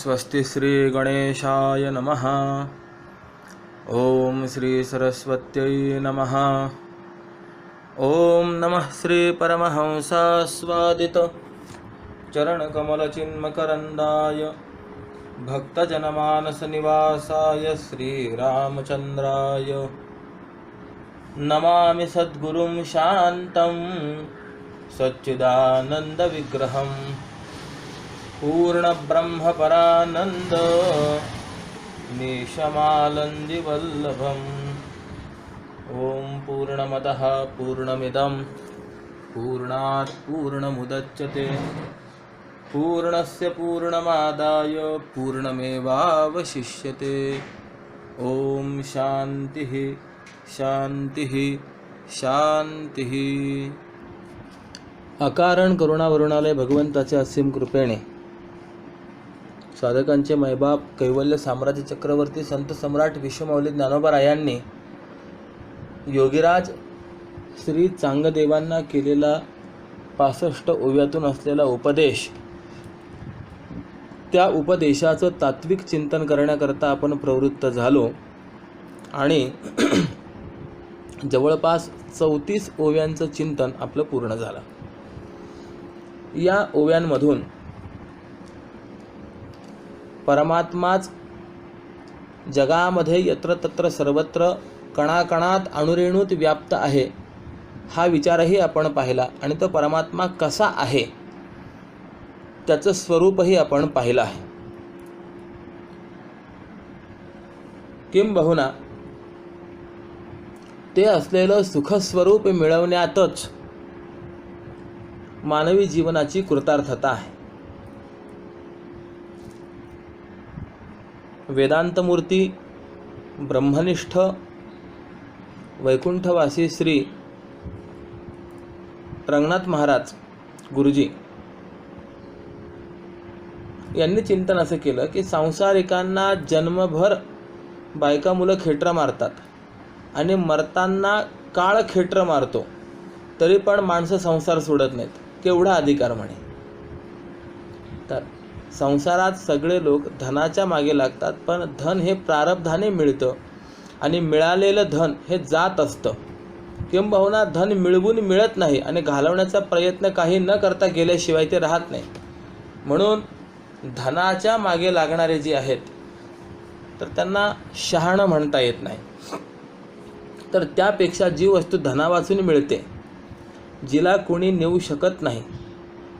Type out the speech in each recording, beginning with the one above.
स्वस्ति श्री गणेशाय नमः। ओम श्री सरस्वत्यै नमः। ओम नमः श्री परमहंसास्वादित चरणकमलचिन्मकरन्दाय भक्तजनमानसनिवासाय श्रीरामचन्द्राय नमामि सद्गुरुं शान्तं सच्चिदानन्दविग्रहम् पूर्णब्रह्मपरानन्द निशमालन्दिवल्लभम्। ॐ पूर्णमदः पूर्णमिदं पूर्णात् पूर्णमुदच्यते पूर्णस्य पूर्णमादाय पूर्णमेवावशिष्यते। ॐ शान्तिः शान्तिः शान्तिः। अकारण करुणावरुणालय भगवंताच्या असीम कृपेने साधकांचे मैबाप कैवल्य साम्राज्य चक्रवर्ती संत सम्राट विश्वमौली ज्ञानोबारायांनी योगीराज श्री चांगदेवांना केलेला 65 ओव्यातून असलेला उपदेश, त्या उपदेशाचं तात्विक चिंतन करण्याकरता आपण प्रवृत्त झालो आणि जवळपास 34 ओव्यांचं चिंतन आपलं पूर्ण झालं। या ओव्यांमधून परमात्माच जगामध्ये यत्र तत्र सर्वत्र कणाकणात अणुरेणूत व्याप्त आहे हा विचारही आपण पाहिला आणि तो परमात्मा कसा आहे त्याचं स्वरूपही आपण पाहिलं आहे। किंबहुना ते असलेलं सुखस्वरूप मिळवण्यातच मानवी जीवनाची कृतार्थता आहे। वेदांतमूर्ती ब्रह्मनिष्ठ वैकुंठवासी श्री रंगनाथ महाराज गुरुजी यांनी चिंतन असं केलं की संसारिकांना जन्मभर बायका मुलं खेटरं मारतात आणि मरताना काळ खेटरं मारतो तरी पण माणसं संसार सोडत नाहीत, केवढा अधिकार म्हणे। तर संसारात सगळे लोक धनाच्या मागे लागतात, पण धन हे प्रारब्धाने मिळतं आणि मिळालेलं धन हे जात असतं। किंबहुना धन मिळवून मिळत नाही आणि घालवण्याचा प्रयत्न काही न करता गेल्याशिवाय ते राहत नाही। म्हणून धनाच्या मागे लागणारे जे आहेत तर त्यांना शहाणं म्हणता येत नाही। तर त्यापेक्षा जी वस्तू धनावाचून मिळते, जिला कोणी नेऊ शकत नाही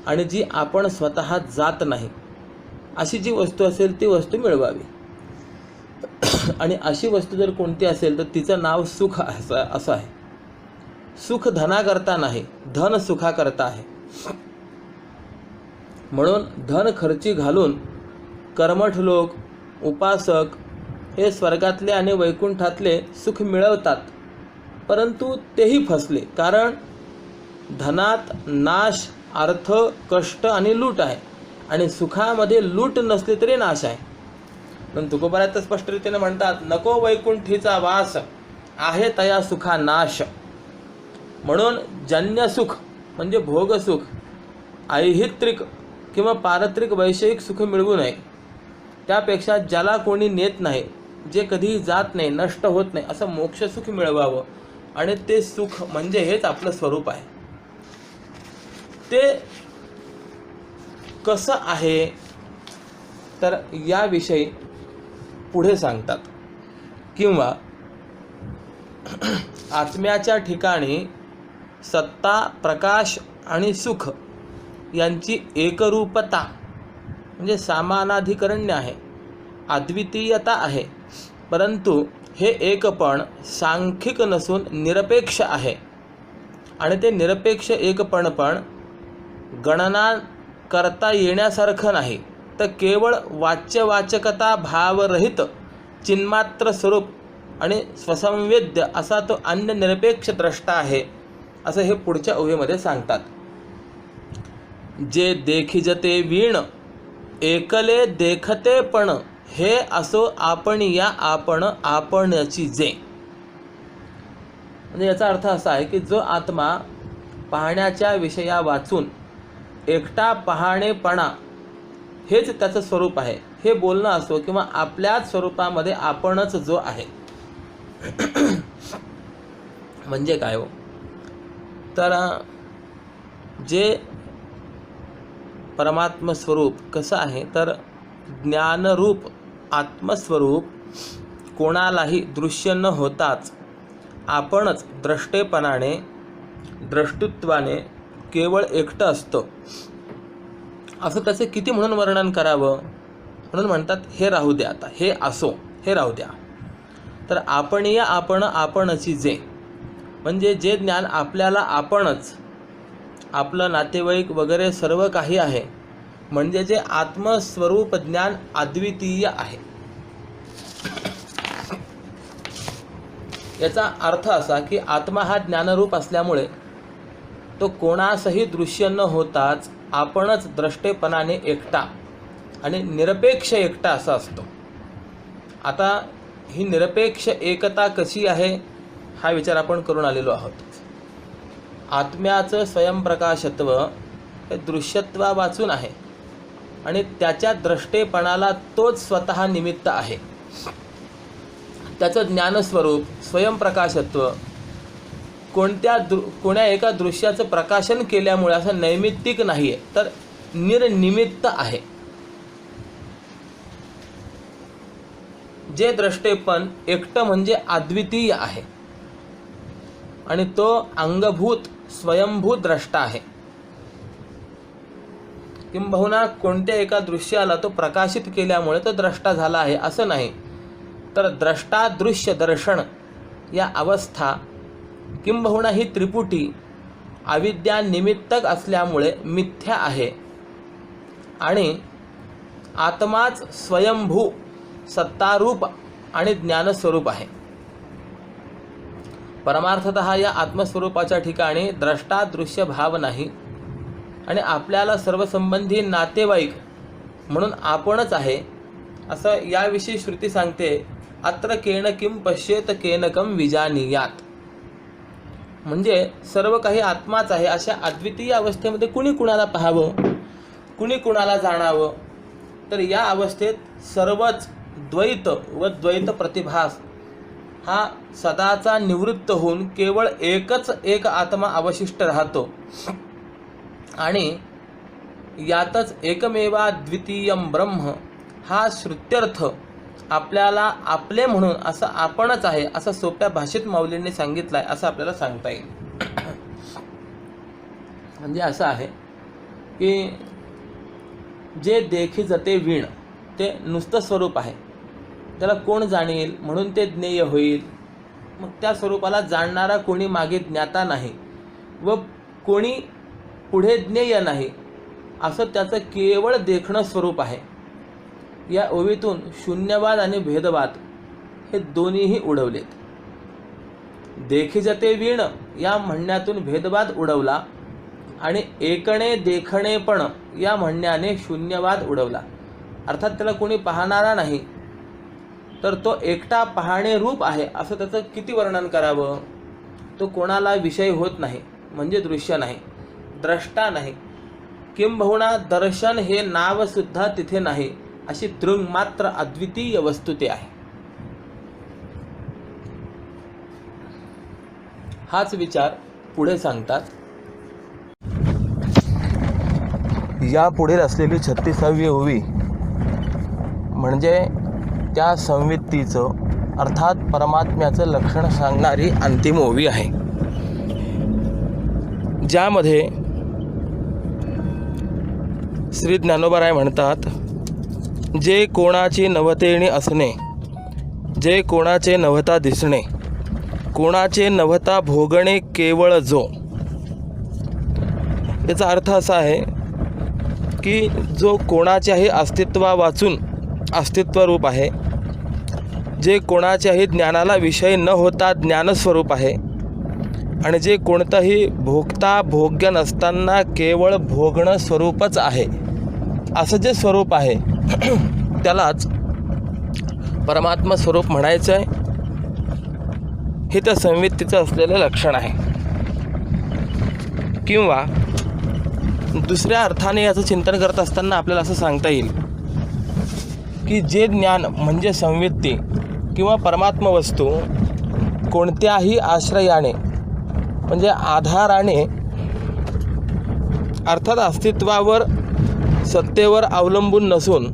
आणि जी आपण स्वतः जात नाही, अशी जी वस्तू असेल ती वस्तू मिळवावी। आणि अशी वस्तू जर कोणती असेल तर तिचं नाव सुख असं आहे। सुख धनाकरता नाही, धन सुखाकरता आहे। म्हणून धन खर्ची घालून कर्मठ लोक उपासक हे स्वर्गातले आणि वैकुंठातले सुख मिळवतात, परंतु तेही फसले। कारण धनात नाश, अर्थ, कष्ट आणि लूट आहे आणि सुखामध्ये लूट नसली तरी नाश आहे। पण तुकोबारात स्पष्टरीतीने म्हणतात, नको वैकुंठीचा वास आहे तया सुखा नाश। म्हणून जन्य सुख म्हणजे भोगसुख, ऐहित्रिक किंवा पारत्रिक वैषयिक सुख मिळवू नये। त्यापेक्षा ज्याला कोणी नेत नाही, जे कधीही जात नाही, नष्ट होत नाही, असं मोक्षसुख मिळवावं आणि ते सुख म्हणजे हेच आपलं स्वरूप आहे। ते कसं आहे तर याविषयी पुढे सांगतात। किंवा आत्म्याच्या ठिकाणी सत्ता, प्रकाश आणि सुख यांची एकरूपता म्हणजे समानाधिकरण्य आहे, अद्वितीयता आहे, परंतु हे एकपण सांख्यिक नसून निरपेक्ष आहे। आणि ते निरपेक्ष एकपण पण गणना करता येण्यासारखं नाही, तर केवळ वाच्यवाचकता भावरहित चिन्मात्र स्वरूप आणि स्वसंवेद्य असा तो अन्य निरपेक्ष द्रष्टा आहे, असं हे पुढच्या ओव्यामध्ये सांगतात। जे देखिजते वीण एकले देखते पण हे असो आपण या आपण आपणची जे। म्हणजे याचा अर्थ असा आहे की जो आत्मा पाहण्याच्या विषया वाचून एकटा पहाणेपणा हेच त्याचं स्वरूप आहे, हे बोलणं असो किंवा आपल्याच स्वरूपामध्ये आपणच जो आहे. म्हणजे काय हो, तर जे परमात्म स्वरूप कसं आहे, तर ज्ञानरूप आत्मस्वरूप कोणालाही दृश्य न होताच आपणच द्रष्टेपणाने द्रष्टृत्वाने केवळ एकटं असतं. असं त्याचे किती म्हणून वर्णन करावं. म्हणून म्हणतात हे राहू द्या, आता हे असो, हे राहू द्या. तर आपण या आपण आपणची जे, म्हणजे जे ज्ञान आपल्याला आपणच, आपलं नातेवाईक वगैरे सर्व काही आहे, म्हणजे जे आत्मस्वरूप ज्ञान अद्वितीय आहे. याचा अर्थ असा की आत्मा हा ज्ञानरूप असल्यामुळे तो कोणासही दृश्य न होताच आपणच द्रष्टेपणाने एकटा आणि निरपेक्ष एकटा असा असतो. आता ही निरपेक्ष एकता कशी आहे हा विचार आपण करून आलेलो आहोत. आत्म्याचं स्वयंप्रकाशत्व हे दृश्यत्वा वाचून आहे आणि त्याच्या द्रष्टेपणाला तोच स्वतः निमित्त आहे. त्याचं ज्ञानस्वरूप स्वयंप्रकाशत्व कोण्या एका दृश्याचं प्रकाशन केल्यामुळे असं नैमित्तिक नाही आहे, तर निर्निमित्त आहे. जे द्रष्टेपण एकटं म्हणजे अद्वितीय आहे आणि तो अंगभूत स्वयंभूत द्रष्टा आहे. किंबहुना कोणत्या एका दृश्याला तो प्रकाशित केल्यामुळे तो द्रष्टा झाला आहे असं नाही, तर द्रष्टा दृश्य दर्शन या अवस्था किंबहुना ही त्रिपुटी अविद्या निमित्तक असल्यामुळे मिथ्या आहे आणि आत्माच स्वयंभू सत्तारूप आणि ज्ञानस्वरूप आहे. परमार्थतः या आत्मस्वरूपाच्या ठिकाणी द्रष्टा दृश्य भाव नाही आणि आपल्याला सर्वसंबंधी नातेवाईक म्हणून आपणच आहे असं याविषयी श्रुती सांगते. अत्र केन किम पश्येत केनकम विजानीयात. म्हणजे सर्व काही आत्माच आहे अशा अद्वितीय अवस्थेमध्ये कुणी कुणाला पाहावं, कुणी कुणाला जाणावं. तर या अवस्थेत सर्वच द्वैत व द्वैत प्रतिभास हा सदाचा निवृत्त होऊन केवळ एकच एक आत्मा अवशिष्ट राहतो आणि यातच एकमेवा द्वितीयम ब्रह्म हा श्रुत्यर्थ आपल्याला आपले म्हणून असं आपणच आहे असं सोप्या भाषेत माऊलींनी सांगितलं आहे असं आपल्याला सांगता येईल. म्हणजे असं आहे की जे देखी जते वीण ते नुसतं स्वरूप आहे, त्याला कोण जाणील म्हणून ते ज्ञेय होईल. मग त्या स्वरूपाला जाणणारा कोणी मागे ज्ञाता नाही व कोणी पुढे ज्ञेय नाही असं त्याचं केवळ देखणं स्वरूप आहे. या ओवीतून शून्यवाद आणि भेदवाद हे दोन्हीही उडवलेत. देखी जते वीण या म्हणण्यातून भेदवाद उडवला आणि एकणे देखणेपण या म्हणण्याने शून्यवाद उडवला. अर्थात त्याला कोणी पाहणारा नाही, तर तो एकटा पाहणे रूप आहे असं त्याचं किती वर्णन करावं. तो कोणाला विषय होत नाही म्हणजे दृश्य नाही, द्रष्टा नाही, किंबहुना दर्शन हे नावसुद्धा तिथे नाही अशी दृंग मात्र अद्वितीय वस्तू ते आहे. हाच विचार पुढे सांगतात. या पुढे असलेली 36वी ओवी म्हणजे त्या संवित्तीचं अर्थात परमात्म्याचं लक्षण सांगणारी अंतिम ओवी आहे, ज्यामध्ये श्री ज्ञानोबाराय म्हणतात, जे कोणाची नवतेने असणे, जे कोणाचे नवता दिसणे, कोणाचे नवता भोगणे केवळ जो. याचा अर्थ असा आहे की जो कोणाच्याही अस्तित्वा वाचून अस्तित्वरूप आहे, जे कोणाच्याही ज्ञानाला विषय न होता ज्ञानस्वरूप आहे आणि जे कोणतंही भोगता भोग्य नसताना केवळ भोगणं स्वरूपच आहे असं जे स्वरूप आहे त्यालाच परमात्मा स्वरूप म्हणायचं आहे. हे त्या संवित्तीचं असलेलं लक्षण आहे. किंवा दुसऱ्या अर्थाने याचं चिंतन करत असताना आपल्याला असं सांगता येईल की जे ज्ञान म्हणजे संवित्ती किंवा परमात्म वस्तू कोणत्याही आश्रयाने म्हणजे आधाराने अर्थात अस्तित्वावर सत्तेवर अवलंबून नसून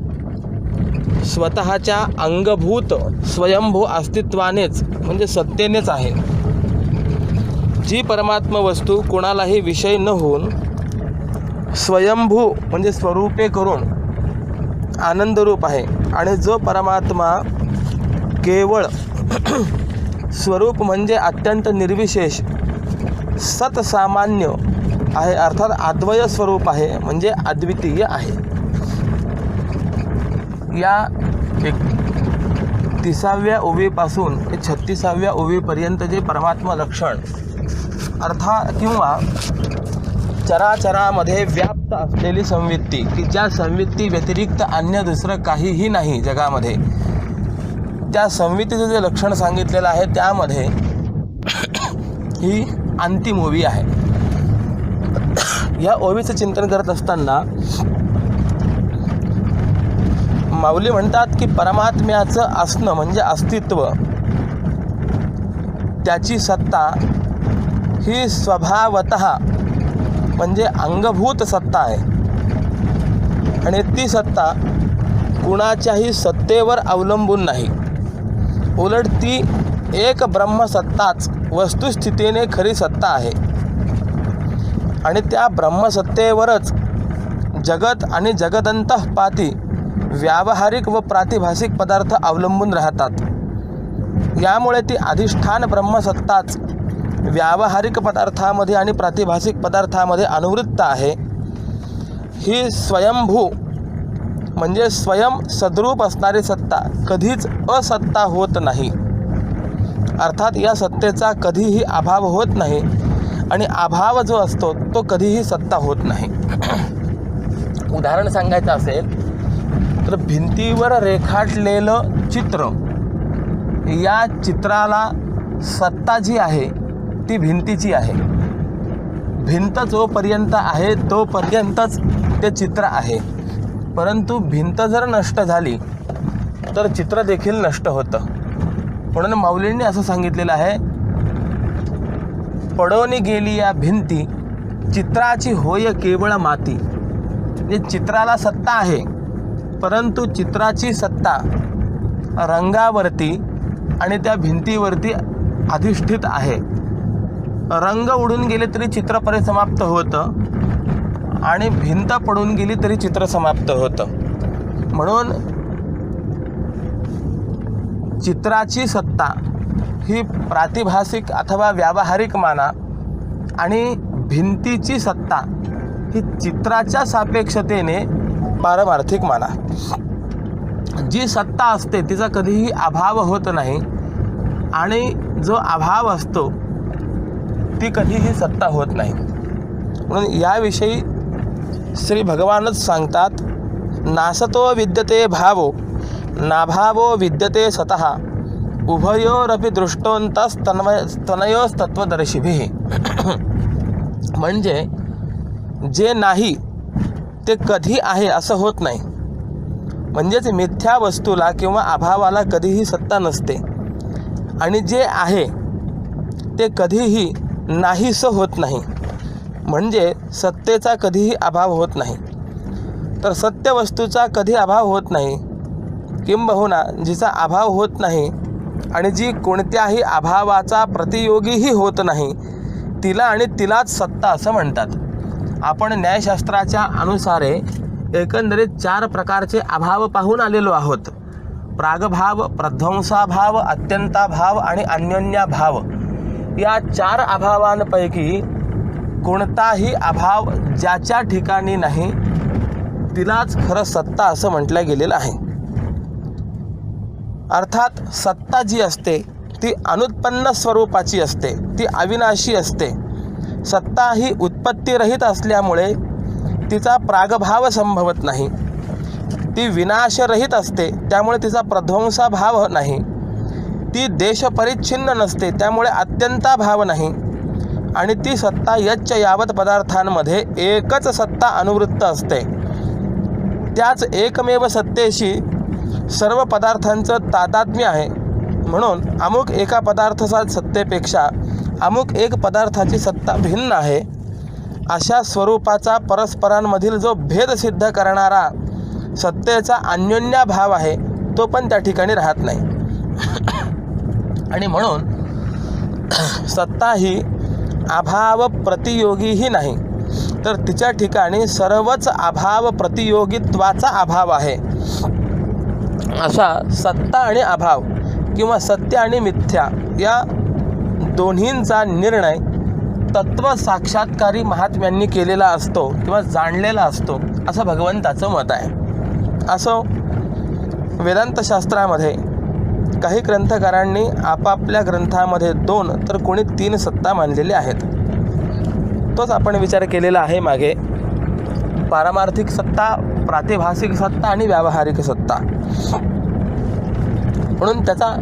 स्वतःच्या अंगभूत स्वयंभू अस्तित्वानेच म्हणजे सत्तेनेच आहे. जी परमात्म वस्तू कोणालाही विषय न होऊन स्वयंभू म्हणजे स्वरूपे करून आनंदरूप आहे आणि जो परमात्मा केवळ स्वरूप म्हणजे अत्यंत निर्विशेष सतसामान्य आहे अर्थात अद्वय स्वरूप आहे म्हणजे अद्वितीय आहे. या 31व्या ओवीपासून ते 36व्या ओवीपर्यंत जे परमात्मा लक्षण अर्थात किंवा चराचरामध्ये व्याप्त असलेली संवित्ती की ज्या संवित्ती व्यतिरिक्त अन्य दुसरं काहीही नाही जगामध्ये, त्या संवित्तीचं जे लक्षण सांगितलेलं आहे त्यामध्ये ही अंतिम ओवी आहे. या ओवीचं चिंतन करत असताना माऊली म्हणतात की परमात्म्याचं असणं म्हणजे अस्तित्व, त्याची सत्ता ही स्वभावतः म्हणजे अंगभूत सत्ता आहे आणि ती सत्ता कुणाच्याही सत्तेवर अवलंबून नाही. उलट ती एक ब्रह्मसत्ताच वस्तुस्थितीने खरी सत्ता आहे आणि त्या ब्रह्मसत्तेवरच जगत आणि जगदंतःपाती व्यावहारिक व प्रातिभासिक पदार्थ अवलंबून राहतात. यामुळे ती अधिष्ठान ब्रह्मसत्ताच व्यावहारिक पदार्थामध्ये आणि प्रातिभासिक पदार्थामध्ये अनुवृत्त आहे. ही स्वयंभू म्हणजे स्वयं सद्रूप असणारी सत्ता कधीच असत्ता होत नाही. अर्थात या सत्तेचा कधीही अभाव होत नाही आणि अभाव जो असतो तो कधीही सत्ता होत नाही. उदाहरण सांगायचं असेल तर भिंतीवर रेखाटलेलं चित्र, या चित्राला सत्ता जी आहे ती भिंतीची आहे. भिंत जोपर्यंत आहे तोपर्यंतच ते चित्र आहे, परंतु भिंत जर नष्ट झाली तर चित्र देखील नष्ट होतं. म्हणून माऊलींनी असं सांगितलेलं आहे, पडोनी गेली या भिंती चित्राची होय केवळ माती. म्हणजे चित्राला सत्ता आहे परंतु चित्राची सत्ता रंगावरती आणि त्या भिंतीवरती अधिष्ठित आहे. रंग उडून गेले तरी चित्र परिसमाप्त होतं आणि भिंत पडून गेली तरी चित्र समाप्त होतं. म्हणून चित्राची सत्ता ही प्रातिभासिक अथवा व्यावहारिक माना आणि भिंतीची सत्ता ही चित्राच्या सापेक्षतेने पारमार्थिक माना. जी सत्ता असते तिचा कधीही अभाव होत नाही आणि जो अभाव असतो ती कधीही सत्ता होत नाही. म्हणून याविषयी श्री भगवानच सांगतात, नासतो विद्यते भावो नाभावो विद्यते सतः उभयोरपि दृष्टोंतस्तनयोस्तत्वदर्शिभिः. म्हणजे जे नाही ते कधी आहे असं होत नाही. म्हणजेच मिथ्या वस्तूला किंवा अभावाला कधीही सत्ता नसते आणि जे आहे ते कधीही नाहीसं होत नाही. म्हणजे सत्तेचा कधीही अभाव होत नाही. तर सत्य वस्तूचा कधी अभाव होत नाही, किंबहुना जिचा अभाव होत नाही आणि जी कोणत्याही अभावाचा प्रतियोगीही होत नाही तिला आणि तिलाच सत्ता असं म्हणतात. आपण न्यायशास्त्राच्या अनुसारे एकंदरीत 4 प्रकारचे अभाव पाहून आलेलो आहोत. प्रागभाव, प्रध्वंसाभाव, अत्यंताभाव आणि अन्योन्याभाव. या 4 अभावांपैकी कोणताही अभाव ज्याच्या ठिकाणी नाही तिलाच खरं सत्ता असं म्हटलं गेलेलं आहे. अर्थात सत्ता जी असते ती अनुत्पन्न स्वरूपाची असते, ती अविनाशी असते. सत्ता ही उत्पत्तीरहित असल्यामुळे तिचा प्रागभाव संभवत नाही. ती विनाशरहित असते त्यामुळे तिचा प्रध्वंसाभाव नाही. ती देशपरिच्छिन्न नसते त्यामुळे अत्यंताभाव नाही आणि ती सत्ता यच्च यावत पदार्थांमध्ये एकच सत्ता अनुवृत्त असते, त्याच एकमेव सत्तेशी सर्व पदार्थांचं तादात्म्य आहे. म्हणून अमुक एका पदार्थाचा सत्तेपेक्षा अमुक एक पदार्थाची सत्ता भिन्न आहे, अशा स्वरूपाचा परस्परांमधील जो भेद सिद्ध करणारा सत्तेचा अन्योन्याभाव आहे तो पण त्या ठिकाणी राहत नाही. आणि म्हणून सत्ता ही अभाव प्रतियोगीही नाही, तर तिच्या ठिकाणी सर्वच अभाव प्रतियोगित्वाचा अभाव आहे. असा सत्ता आणि अभाव किंवा सत्य आणि मिथ्या या दोन्हींचा निर्णय तत्व साक्षात्कारी महात्म्यांनी केलेला असतो किंवा जाणलेला असतो असं भगवंताचं मत आहे. असो, वेदांतशास्त्रामध्ये काही ग्रंथकारांनी आपापल्या ग्रंथामध्ये 2 तर कोणी 3 सत्ता मानलेल्या आहेत. तोच आपण विचार केलेला आहे मागे. पारमार्थिक सत्ता, प्रातिभासिक सत्ता आणि व्यावहारिक सत्ता. म्हणून त्याचा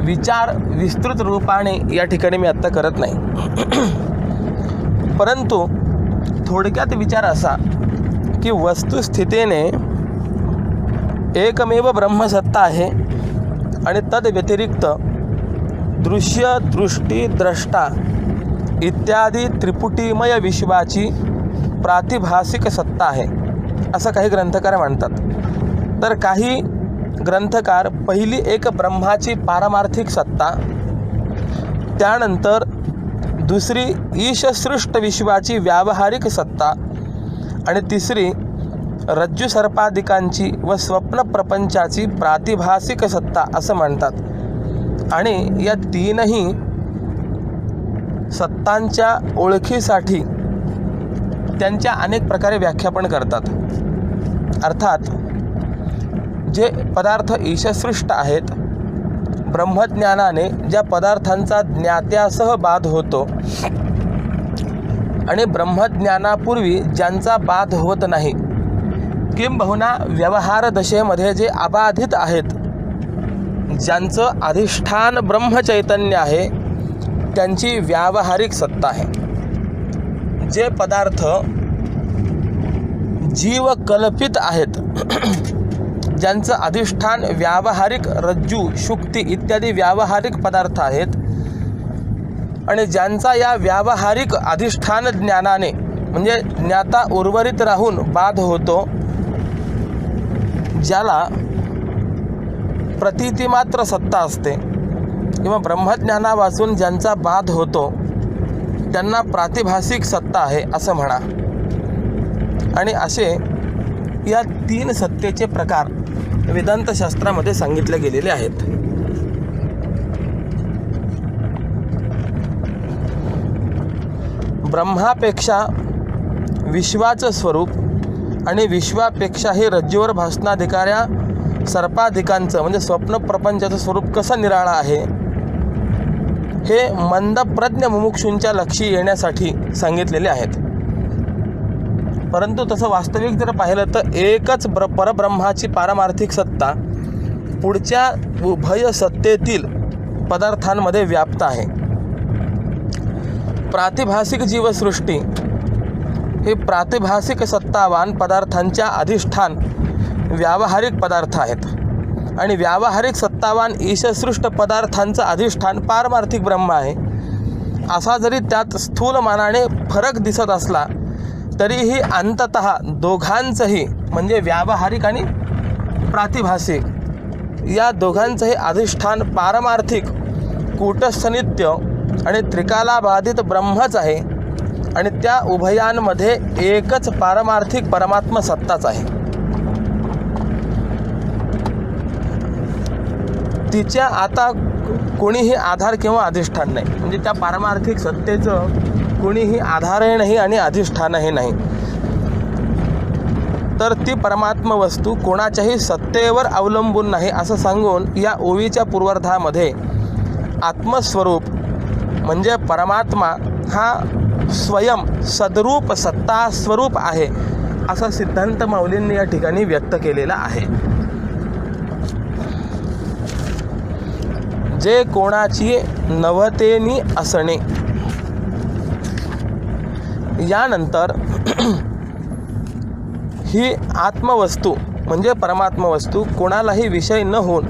विचार विस्तृत रूपाने या ठिकाणी मी आत्ता करत नाही. परंतु थोडक्यात विचार असा की वस्तुस्थितीने एकमेव ब्रह्मसत्ता आहे आणि तद व्यतिरिक्त दृश्य, दृष्टी, द्रष्टा इत्यादी त्रिपुटीमय विश्वाची प्रातिभासिक सत्ता आहे असं काही ग्रंथकार मानतात. तर काही ग्रंथकार पहिली एक ब्रह्माची पारमार्थिक सत्ता, त्यानंतर दुसरी ईशसृष्ट विश्वाची व्यावहारिक सत्ता आणि तिसरी रज्जू सर्पादिकांची व स्वप्न प्रपंचाची प्रातिभासिक सत्ता असं म्हणतात. आणि या तीनही सत्तांच्या ओळखीसाठी त्यांच्या अनेक प्रकारे व्याख्या पण करतात. अर्थात जे पदार्थ ईशसृष्ट आहेत, ब्रह्मज्ञानाने ज्या पदार्थांचा ज्ञात्यासह बाध होतो आणि ब्रह्मज्ञानापूर्वी ज्यांचा बाध होत नाही, किंबहुना व्यवहार दशेमध्ये जे अबाधित आहेत, ज्यांचं अधिष्ठान ब्रह्मचैतन्य आहे, त्यांची व्यावहारिक सत्ता आहे. जे पदार्थ जीवकल्पित आहेत, ज्यांचं अधिष्ठान व्यावहारिक रज्जू, शुक्ती इत्यादी व्यावहारिक पदार्थ आहेत आणि ज्यांचा या व्यावहारिक अधिष्ठान ज्ञानाने म्हणजे ज्ञाता उर्वरित राहून बाध होतो, ज्याला प्रतीतिमात्र सत्ता असते किंवा ब्रह्मज्ञानापासून ज्यांचा बाध होतो, त्यांना प्रातिभासिक सत्ता आहे असं म्हणा. आणि असे या 3 सत्तेचे प्रकार वेदांतशास्त्रामध्ये सांगितले गेलेले आहेत. ब्रह्मापेक्षा विश्वाचं स्वरूप आणि विश्वापेक्षा हे रज्जूवर भासणाधिकाऱ्या सर्पाधिकांचं म्हणजे स्वप्न प्रपंचाचं स्वरूप कसं निराळं आहे, हे मंदप्रज्ञ मुमुक्षूंच्या लक्षी येण्यासाठी सांगितलेले आहेत. परंतु तसं वास्तविक जर पाहिलं तर एकच परब्रह्माची पारमार्थिक सत्ता पुढच्या उभय सत्तेतील पदार्थांमध्ये व्याप्त आहे. प्रातिभासिक जीवसृष्टी हे प्रातिभासिक सत्तावान पदार्थांच्या अधिष्ठान व्यावहारिक पदार्थ आहेत आणि व्यावहारिक सत्तावान ईशसृष्ट पदार्थांचं अधिष्ठान पारमार्थिक ब्रह्म आहे. असा जरी त्यात स्थूल मानाने फरक दिसत असला तरीही अंततः दोघांचंही म्हणजे व्यावहारिक आणि प्रातिभासिक या दोघांचंही अधिष्ठान पारमार्थिक कूटस्थनित्य आणि त्रिकालाबाधित ब्रह्मच आहे आणि त्या उभयांमध्ये एकच पारमार्थिक परमात्म सत्ताच आहे. तिच्या आता कोणीही आधार किंवा अधिष्ठान नाही, म्हणजे त्या पारमार्थिक सत्तेचं कोणीही आधारही नाही आणि अधिष्ठानही नाही. तर ती परमात्म वस्तू कोणाच्याही सत्तेवर अवलंबून नाही असं सांगून या ओवीच्या पूर्वार्धामध्ये आत्मस्वरूप म्हणजे परमात्मा हा स्वयं सद्रूप सत्ता स्वरूप आहे असा सिद्धांत माऊलींनी या ठिकाणी व्यक्त केलेला आहे. जे कोणाची नवतेनी असणे यानंतर ही आत्मवस्तू म्हणजे परमात्मवस्तू कोणालाही विषय न होऊन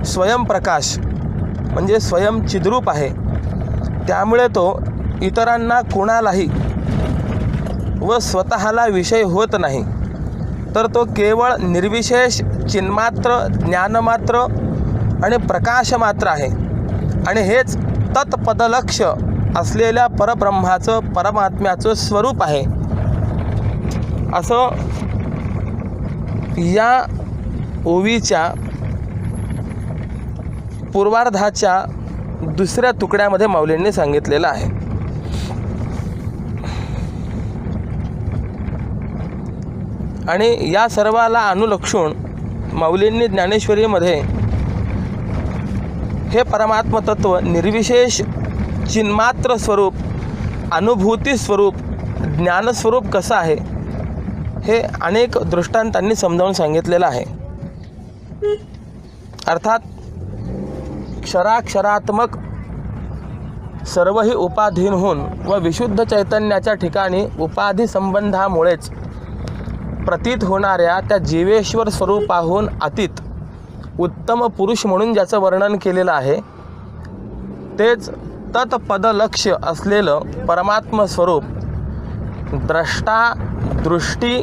स्वयंप्रकाश म्हणजे स्वयंचिद्रूप आहे. त्यामुळे तो इतरांना कोणालाही व स्वतःला विषय होत नाही, तर तो केवळ निर्विशेष चिन्मात्र ज्ञानमात्र आणि प्रकाशमात्र आहे. आणि हेच तत्पदलक्ष असलेल्या परब्रह्माचं परमात्म्याचं स्वरूप आहे. असं या ओवीच्या पूर्वार्धाच्या दुसऱ्या तुकड्यामध्ये माऊलींनी सांगितलेलं आहे. आणि या सर्वाला अनुलक्षून माऊलींनी ज्ञानेश्वरीमध्ये हे परमात्मतत्व निर्विशेष चिन्मात्र स्वरूप अनुभूती स्वरूप ज्ञानस्वरूप कसं आहे हे अनेक दृष्टांतांनी समजावून सांगितलेलं आहे. अर्थात क्षराक्षरात्मक सर्वही उपाधींहून व विशुद्ध चैतन्याच्या ठिकाणी उपाधी संबंधामुळेच प्रतीत होणाऱ्या त्या जीवेश्वर स्वरूपाहून अतीत उत्तम पुरुष म्हणून ज्याचं वर्णन केलेलं आहे तेच तत्पदलक्ष असलेलं परमात्म स्वरूप द्रष्टा दृष्टी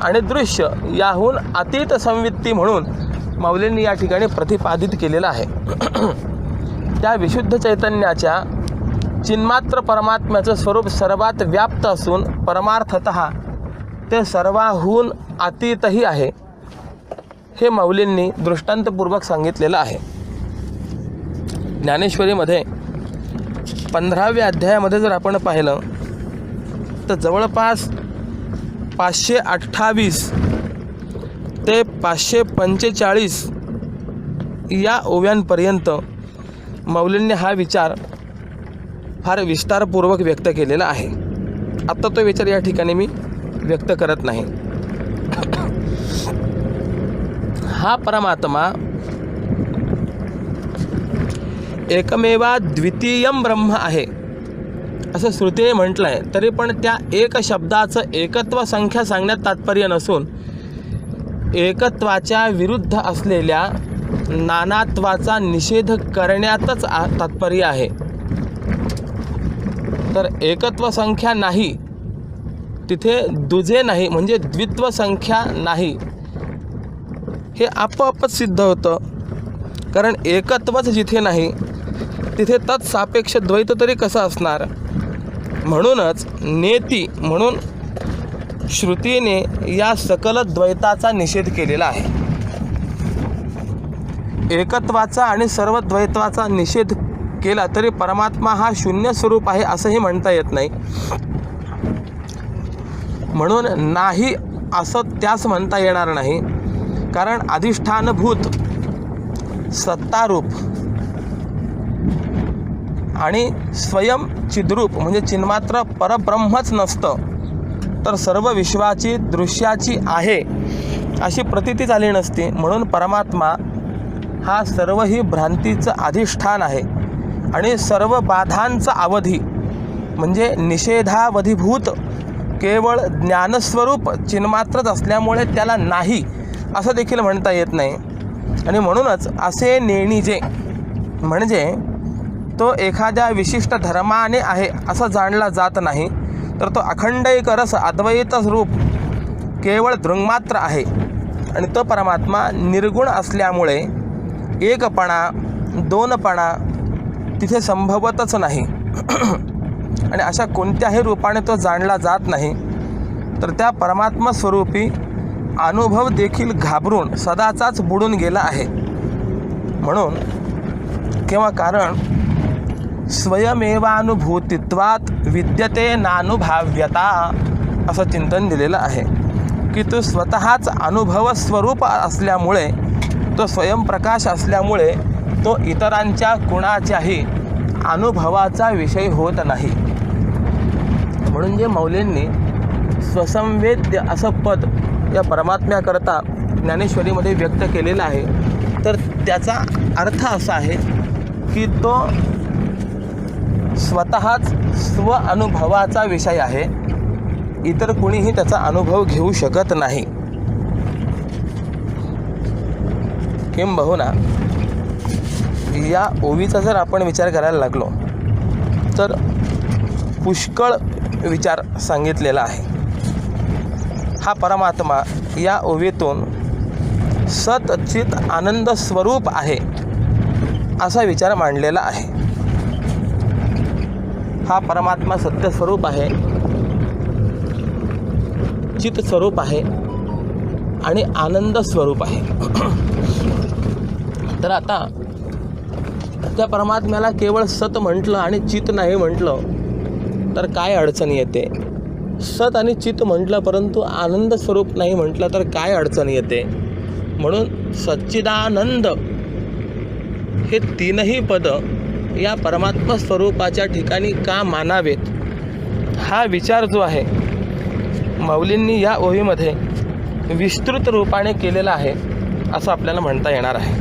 आणि दृश्य याहून अतीत संवित्ती म्हणून माऊलींनी या ठिकाणी प्रतिपादित केलेलं आहे. त्या विशुद्ध चैतन्याच्या चिन्मात्र परमात्म्याचं स्वरूप सर्वात व्याप्त असून परमार्थतः ते सर्वाहून अतीतही आहे हे माऊलींनी दृष्टांतपूर्वक सांगितलेलं आहे. ज्ञानेश्वरीमध्ये 15व्या अध्यायामध्ये जर आपण पाहिलं तर जवळपास 528 ते 545 या ओव्यांपर्यंत माऊलींनी हा विचार फार विस्तारपूर्वक व्यक्त केलेला आहे. आत्ता तो विचार या ठिकाणी मी व्यक्त करत नाही. हा परमात्मा एकमेवा द्वितीयम ब्रह्म आहे असं श्रुतीने म्हटलं आहे, तरी पण त्या एक शब्दाचं एकत्व संख्या सांगण्यात तात्पर्य नसून एकत्वाच्या विरुद्ध असलेल्या नानात्वाचा निषेध करण्यातच तात्पर्य आहे. तर एकत्व संख्या नाही तिथे दुजे नाही म्हणजे द्वित्व संख्या नाही हे आपोआपच सिद्ध होतं. कारण एकत्वच जिथे नाही तिथे तत्सापेक्ष द्वैत तरी कसं असणार. म्हणूनच नेती म्हणून श्रुतीने या सकल द्वैताचा निषेध केलेला आहे. एकत्वाचा आणि सर्व द्वैत्वाचा निषेध केला तरी परमात्मा हा शून्य स्वरूप आहे असंही म्हणता येत नाही. म्हणून नाही असं त्यास म्हणता येणार नाही. कारण अधिष्ठानभूत सत्तारूप आणि स्वयंचिद्रूप म्हणजे चिन्मात्र परब्रह्मच नसतं तर सर्व विश्वाची दृश्याची आहे अशी प्रतीती झाली नसती. म्हणून परमात्मा हा सर्वही भ्रांतीचं अधिष्ठान आहे आणि सर्व बाधांचा अवधी म्हणजे निषेधावधीभूत केवळ ज्ञानस्वरूप चिन्मात्रच असल्यामुळे त्याला नाही असं देखील म्हणता येत नाही. आणि म्हणूनच असे नेणीजे म्हणजे तो एखाद्या विशिष्ट धर्माने आहे असं जाणला जात नाही, तर तो अखंड एक रस अद्वैत रूप केवळ दृङ्मात्र आहे. आणि तो परमात्मा निर्गुण असल्यामुळे एकपणा दोनपणा तिथे संभवतच नाही. आणि अशा कोणत्याही रूपाने तो जाणला जात नाही. तर त्या परमात्मा स्वरूपी अनुभव देखील घाबरून सदाचाच बुडून गेला आहे. म्हणून किंवा कारण स्वयमेवानुभूतित्वात विद्यते नानुभाव्यता असं चिंतन दिलेलं आहे की तो स्वतःच अनुभव स्वरूप असल्यामुळे तो स्वयंप्रकाश असल्यामुळे तो इतरांच्या कुणाच्याही अनुभवाचा विषय होत नाही. म्हणून जे माऊलींनी स्वसंवेद्य असं पद या परमात्म्याकरता ज्ञानेश्वरीमध्ये व्यक्त केलेलं आहे, तर त्याचा अर्थ असा आहे की तो स्वतःच स्व अनुभवाचा विषय आहे इतर कोणीही त्याचा अनुभव घेऊ शकत नाही. किंबहुना या ओवीचा जर आपण विचार करायला लागलो तर पुष्कळ विचार सांगितलेला आहे. हा परमात्मा या ओवीतून सत चित आनंद स्वरूप आहे असा विचार मांडलेला आहे. हा परमात्मा सत्य स्वरूप आहे, चित स्वरूप आहे आणि आनंद स्वरूप आहे. तर आता त्या परमात्म्याला केवळ सत म्हटलं आणि चित नाही म्हटलं तर काय अडचण येते? सत आणि चित म्हटलं परंतु आनंद स्वरूप नाही म्हटलं तर काय अडचण येते? म्हणून सच्चिदानंद हे तीनही पद या परमात्मा स्वरूपाच्या ठिकाणी का मानावेत हा विचार जो आहे माऊलींनी या ओवीमध्ये विस्तृत रूपाने केलेला आहे असं आपल्याला म्हणता येणार आहे.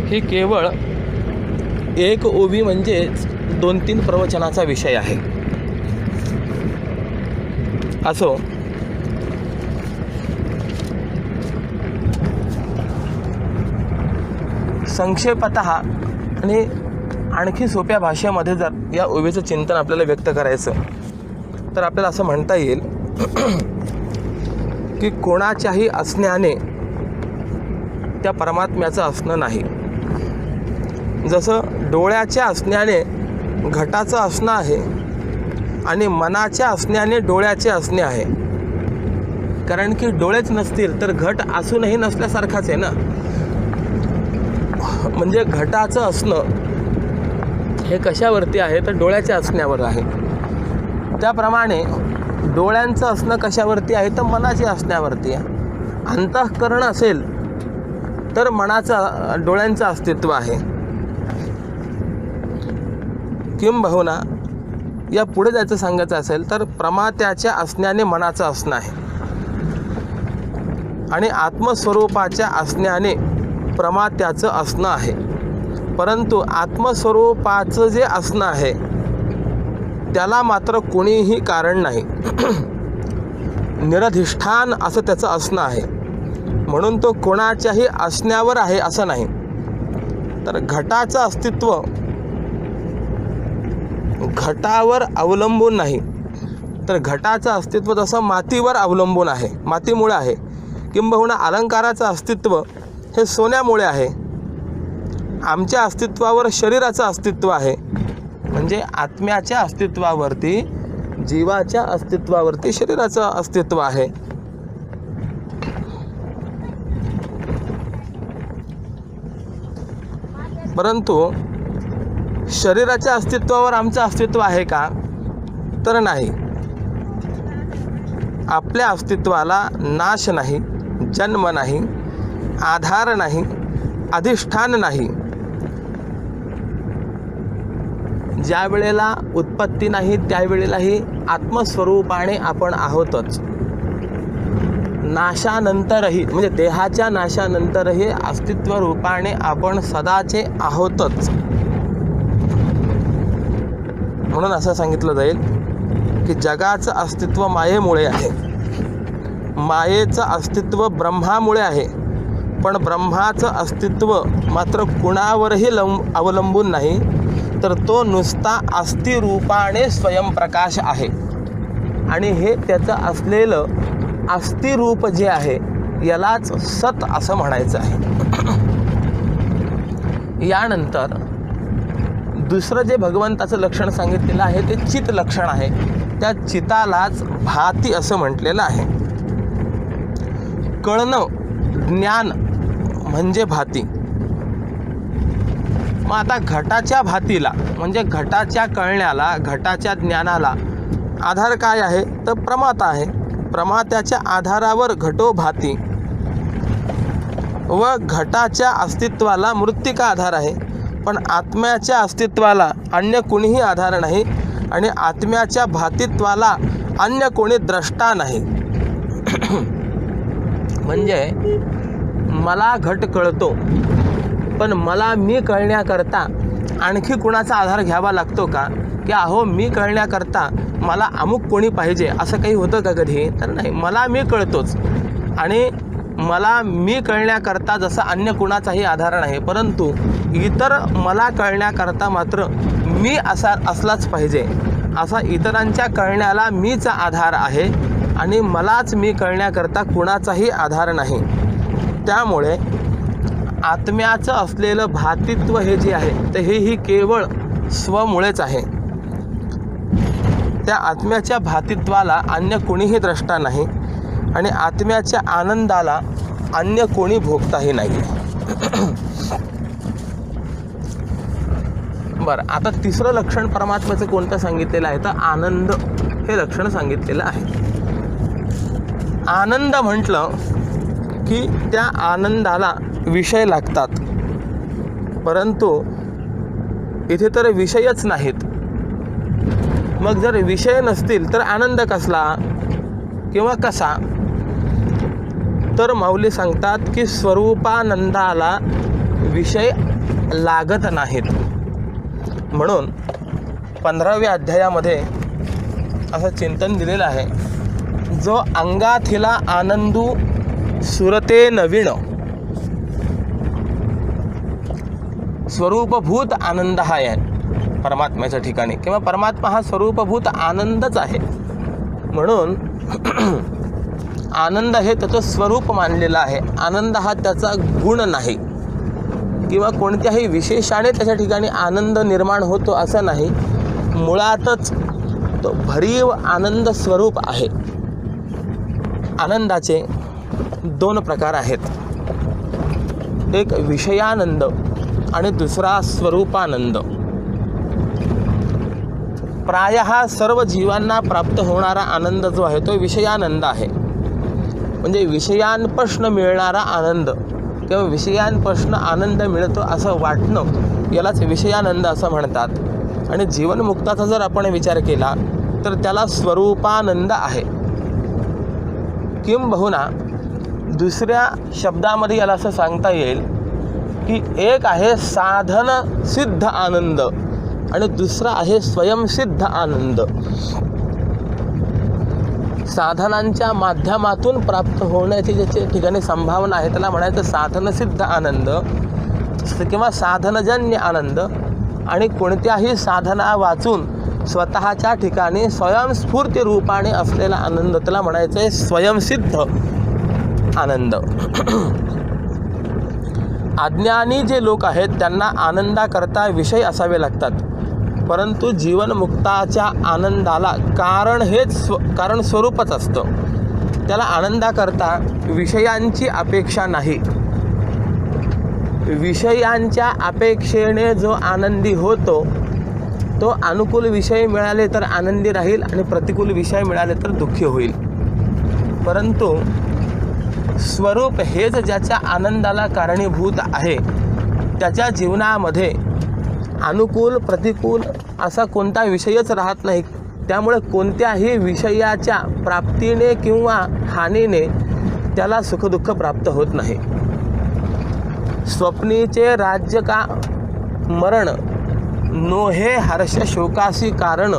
ही केवळ एक ओवी म्हणजे 2-3 प्रवचनाचा विषय आहे. असो, संक्षेपतः आणि आणखी सोप्या भाषेमध्ये जर या ओवीचं चिंतन आपल्याला व्यक्त करायचं तर आपल्याला असं म्हणता येईल की कोणाच्याही असण्याने त्या परमात्म्याचं असणं नाही. जसं डोळ्याच्या असण्याने घटाचं असणं आहे आणि मनाच्या असण्याने डोळ्याचे असणे आहे. कारण की डोळेच नसतील तर घट असूनही नसल्यासारखाच आहे ना. म्हणजे घटाचं असणं हे कशावरती आहे तर डोळ्याच्या असण्यावर आहे. त्याप्रमाणे डोळ्यांचं असणं कशावरती आहे तर मनाच्या असण्यावरती आहे. अंतःकरण असेल तर डोळ्यांचं अस्तित्व आहे. किंबहुना या पुढे जायचं सांगायचं असेल तर प्रमात्याच्या असण्याने मनाचं असणं आहे आणि आत्मस्वरूपाच्या असण्याने प्रमात्याचं असणं आहे. परंतु आत्मस्वरूपाचं जे असणं आहे त्याला मात्र कोणीही कारण नाही. निरधिष्ठान असं त्याचं असणं आहे. म्हणून तो कोणाच्याही असण्यावर आहे असं नाही. तर घटाचं अस्तित्व घटावर अवलंबून नाही, तर घटाचं अस्तित्व जसं मातीवर अवलंबून आहे, मातीमुळे आहे. किंबहुना अलंकाराचं अस्तित्व हे सोन्यामुळे आहे. आमच्या अस्तित्वावर शरीराचं अस्तित्व आहे. म्हणजे आत्म्याच्या अस्तित्वावरती, जीवाच्या अस्तित्वावरती शरीराचं अस्तित्व आहे. परंतु शरीराच्या अस्तित्वावर आमचं अस्तित्व आहे का तर नाही. आपल्या अस्तित्वाला नाश नाही, जन्म नाही, आधार नाही, अधिष्ठान नाही. ज्या वेळेला उत्पत्ती नाही त्यावेळेलाही आत्मस्वरूपाने आपण आहोतच. नाशानंतरही म्हणजे देहाच्या नाशानंतरही अस्तित्व रूपाने आपण सदाचे आहोतच. म्हणून असं सांगितलं जाईल की जगाचं अस्तित्व मायेमुळे आहे, मायेचं अस्तित्व ब्रह्मामुळे आहे. पण ब्रह्माचं अस्तित्व मात्र कुणावरही अवलंबून नाही, तर तो नुसता अस्थिरूपाने स्वयंप्रकाश आहे. आणि हे त्याचं असलेलं अस्थिरूप जे आहे यालाच सत असं म्हणायचं आहे. यानंतर दुसरं जे भगवंताचं लक्षण सांगितलेलं आहे ते चित लक्षण आहे. त्या चितालाच भाती असं म्हटलेलं आहे. कळणं, ज्ञान म्हणजे भाती. मग आता घटाच्या भातीला म्हणजे घटाच्या कळण्याला, घटाच्या ज्ञानाला आधार काय आहे तर प्रमाता आहे. प्रमात्याच्या आधारावर घटो भाती व घटाच्या अस्तित्वाला मृत्तिका आधार आहे. पण आत्म्याच्या अस्तित्वाला अन्य कोणीही आधार नाही आणि आत्म्याच्या भातित्वाला अन्य कोणी द्रष्टा नाही. म्हणजे मला घट कळतो पण मला मी कळण्याकरता आणखी कुणाचा आधार घ्यावा लागतो का की अहो मी कळण्याकरता मला अमुक कोणी पाहिजे असं काही होतं का कधी? तर नाही, मला मी कळतोच आणि मला मी कळण्याकरता जसं अन्य कुणाचाही आधार नाही, परंतु इतर मला कळण्याकरता मात्र मी असलाच पाहिजे, असा इतरांच्या कळण्याला मीच आधार आहे आणि मलाच मी कळण्याकरता कुणाचाही आधार नाही. त्यामुळे आत्म्याचं असलेलं भातित्व हे जे आहे तर हेही केवळ स्वमुळेच आहे. त्या आत्म्याच्या भातित्वाला अन्य कोणीही द्रष्टा नाही आणि आत्म्याच्या आनंदाला अन्य कोणी भोगताही नाही. बरं, आता तिसरं लक्षण परमात्म्याचं कोणतं सांगितलेलं आहे? तर आनंद हे लक्षण सांगितलेलं आहे. आनंद म्हटलं की त्या आनंदाला विषय लागतात, परंतु इथे तर विषयच नाहीत. मग जर विषय नसतील तर आनंद कसला किंवा कसा? तर माऊली सांगतात की स्वरूपानंदाला विषय लागत नाहीत. म्हणून 15व्या अध्यायामध्ये असं चिंतन दिलेलं आहे, जो अंगाथिला आनंदू सुरते नवीन. स्वरूपभूत आनंद हा आहे परमात्म्याच्या ठिकाणी, किंवा परमात्मा हा स्वरूपभूत आनंदच आहे. म्हणून आनंद हे त्याचं स्वरूप मानलेलं आहे. आनंद हा त्याचा गुण नाही किंवा कोणत्याही विशेषाने त्याच्या ठिकाणी आनंद निर्माण होतो असं नाही. मुळातच तो भरीव आनंद स्वरूप आहे. आनंदाचे 2 प्रकार आहेत, एक विषयानंद आणि दुसरा स्वरूपानंद. प्रायः सर्व जीवांना प्राप्त होणारा आनंद जो आहे तो विषयानंद आहे. म्हणजे विषयांपासून मिळणारा आनंद किंवा विषयांपासून आनंद मिळतो असं वाटणं यालाच विषयानंद असं म्हणतात. आणि जीवनमुक्ताचा जर आपण विचार केला तर त्याला स्वरूपानंद आहे. किंबहुना दुसऱ्या शब्दामध्ये याला असं सांगता येईल की एक आहे साधन सिद्ध आनंद आणि दुसरा आहे स्वयंसिद्ध आनंद. साधनांच्या माध्यमातून प्राप्त होण्याची ज्याच्या ठिकाणी संभावना आहे त्याला म्हणायचं साधनसिद्ध आनंद किंवा साधनजन्य आनंद. आणि कोणत्याही साधना वाचून स्वतःच्या ठिकाणी स्वयंस्फूर्ती रूपाने असलेला आनंद त्याला म्हणायचं आहे स्वयंसिद्ध आनंद. अज्ञानी जे लोक आहेत त्यांना आनंदाकरता विषय असावे लागतात, परंतु जीवनमुक्ताच्या आनंदाला कारण हेच कारण स्वरूपच असतं. त्याला आनंदाकरता विषयांची अपेक्षा नाही. विषयांच्या अपेक्षेने जो आनंदी होतो तो अनुकूल विषय मिळाले तर आनंदी राहील आणि प्रतिकूल विषय मिळाले तर दुःखी होईल. परंतु स्वरूप हेच ज्याच्या आनंदाला कारणीभूत आहे त्याच्या जीवनामध्ये अनुकूल प्रतिकूल असा कोणता विषयच राहत नाही. त्यामुळे कोणत्याही विषयाच्या प्राप्तीने किंवा हानीने त्याला सुखदुःख प्राप्त होत नाही. स्वप्नीचे राज्य का मरण नोहे हर्ष शोकासी कारण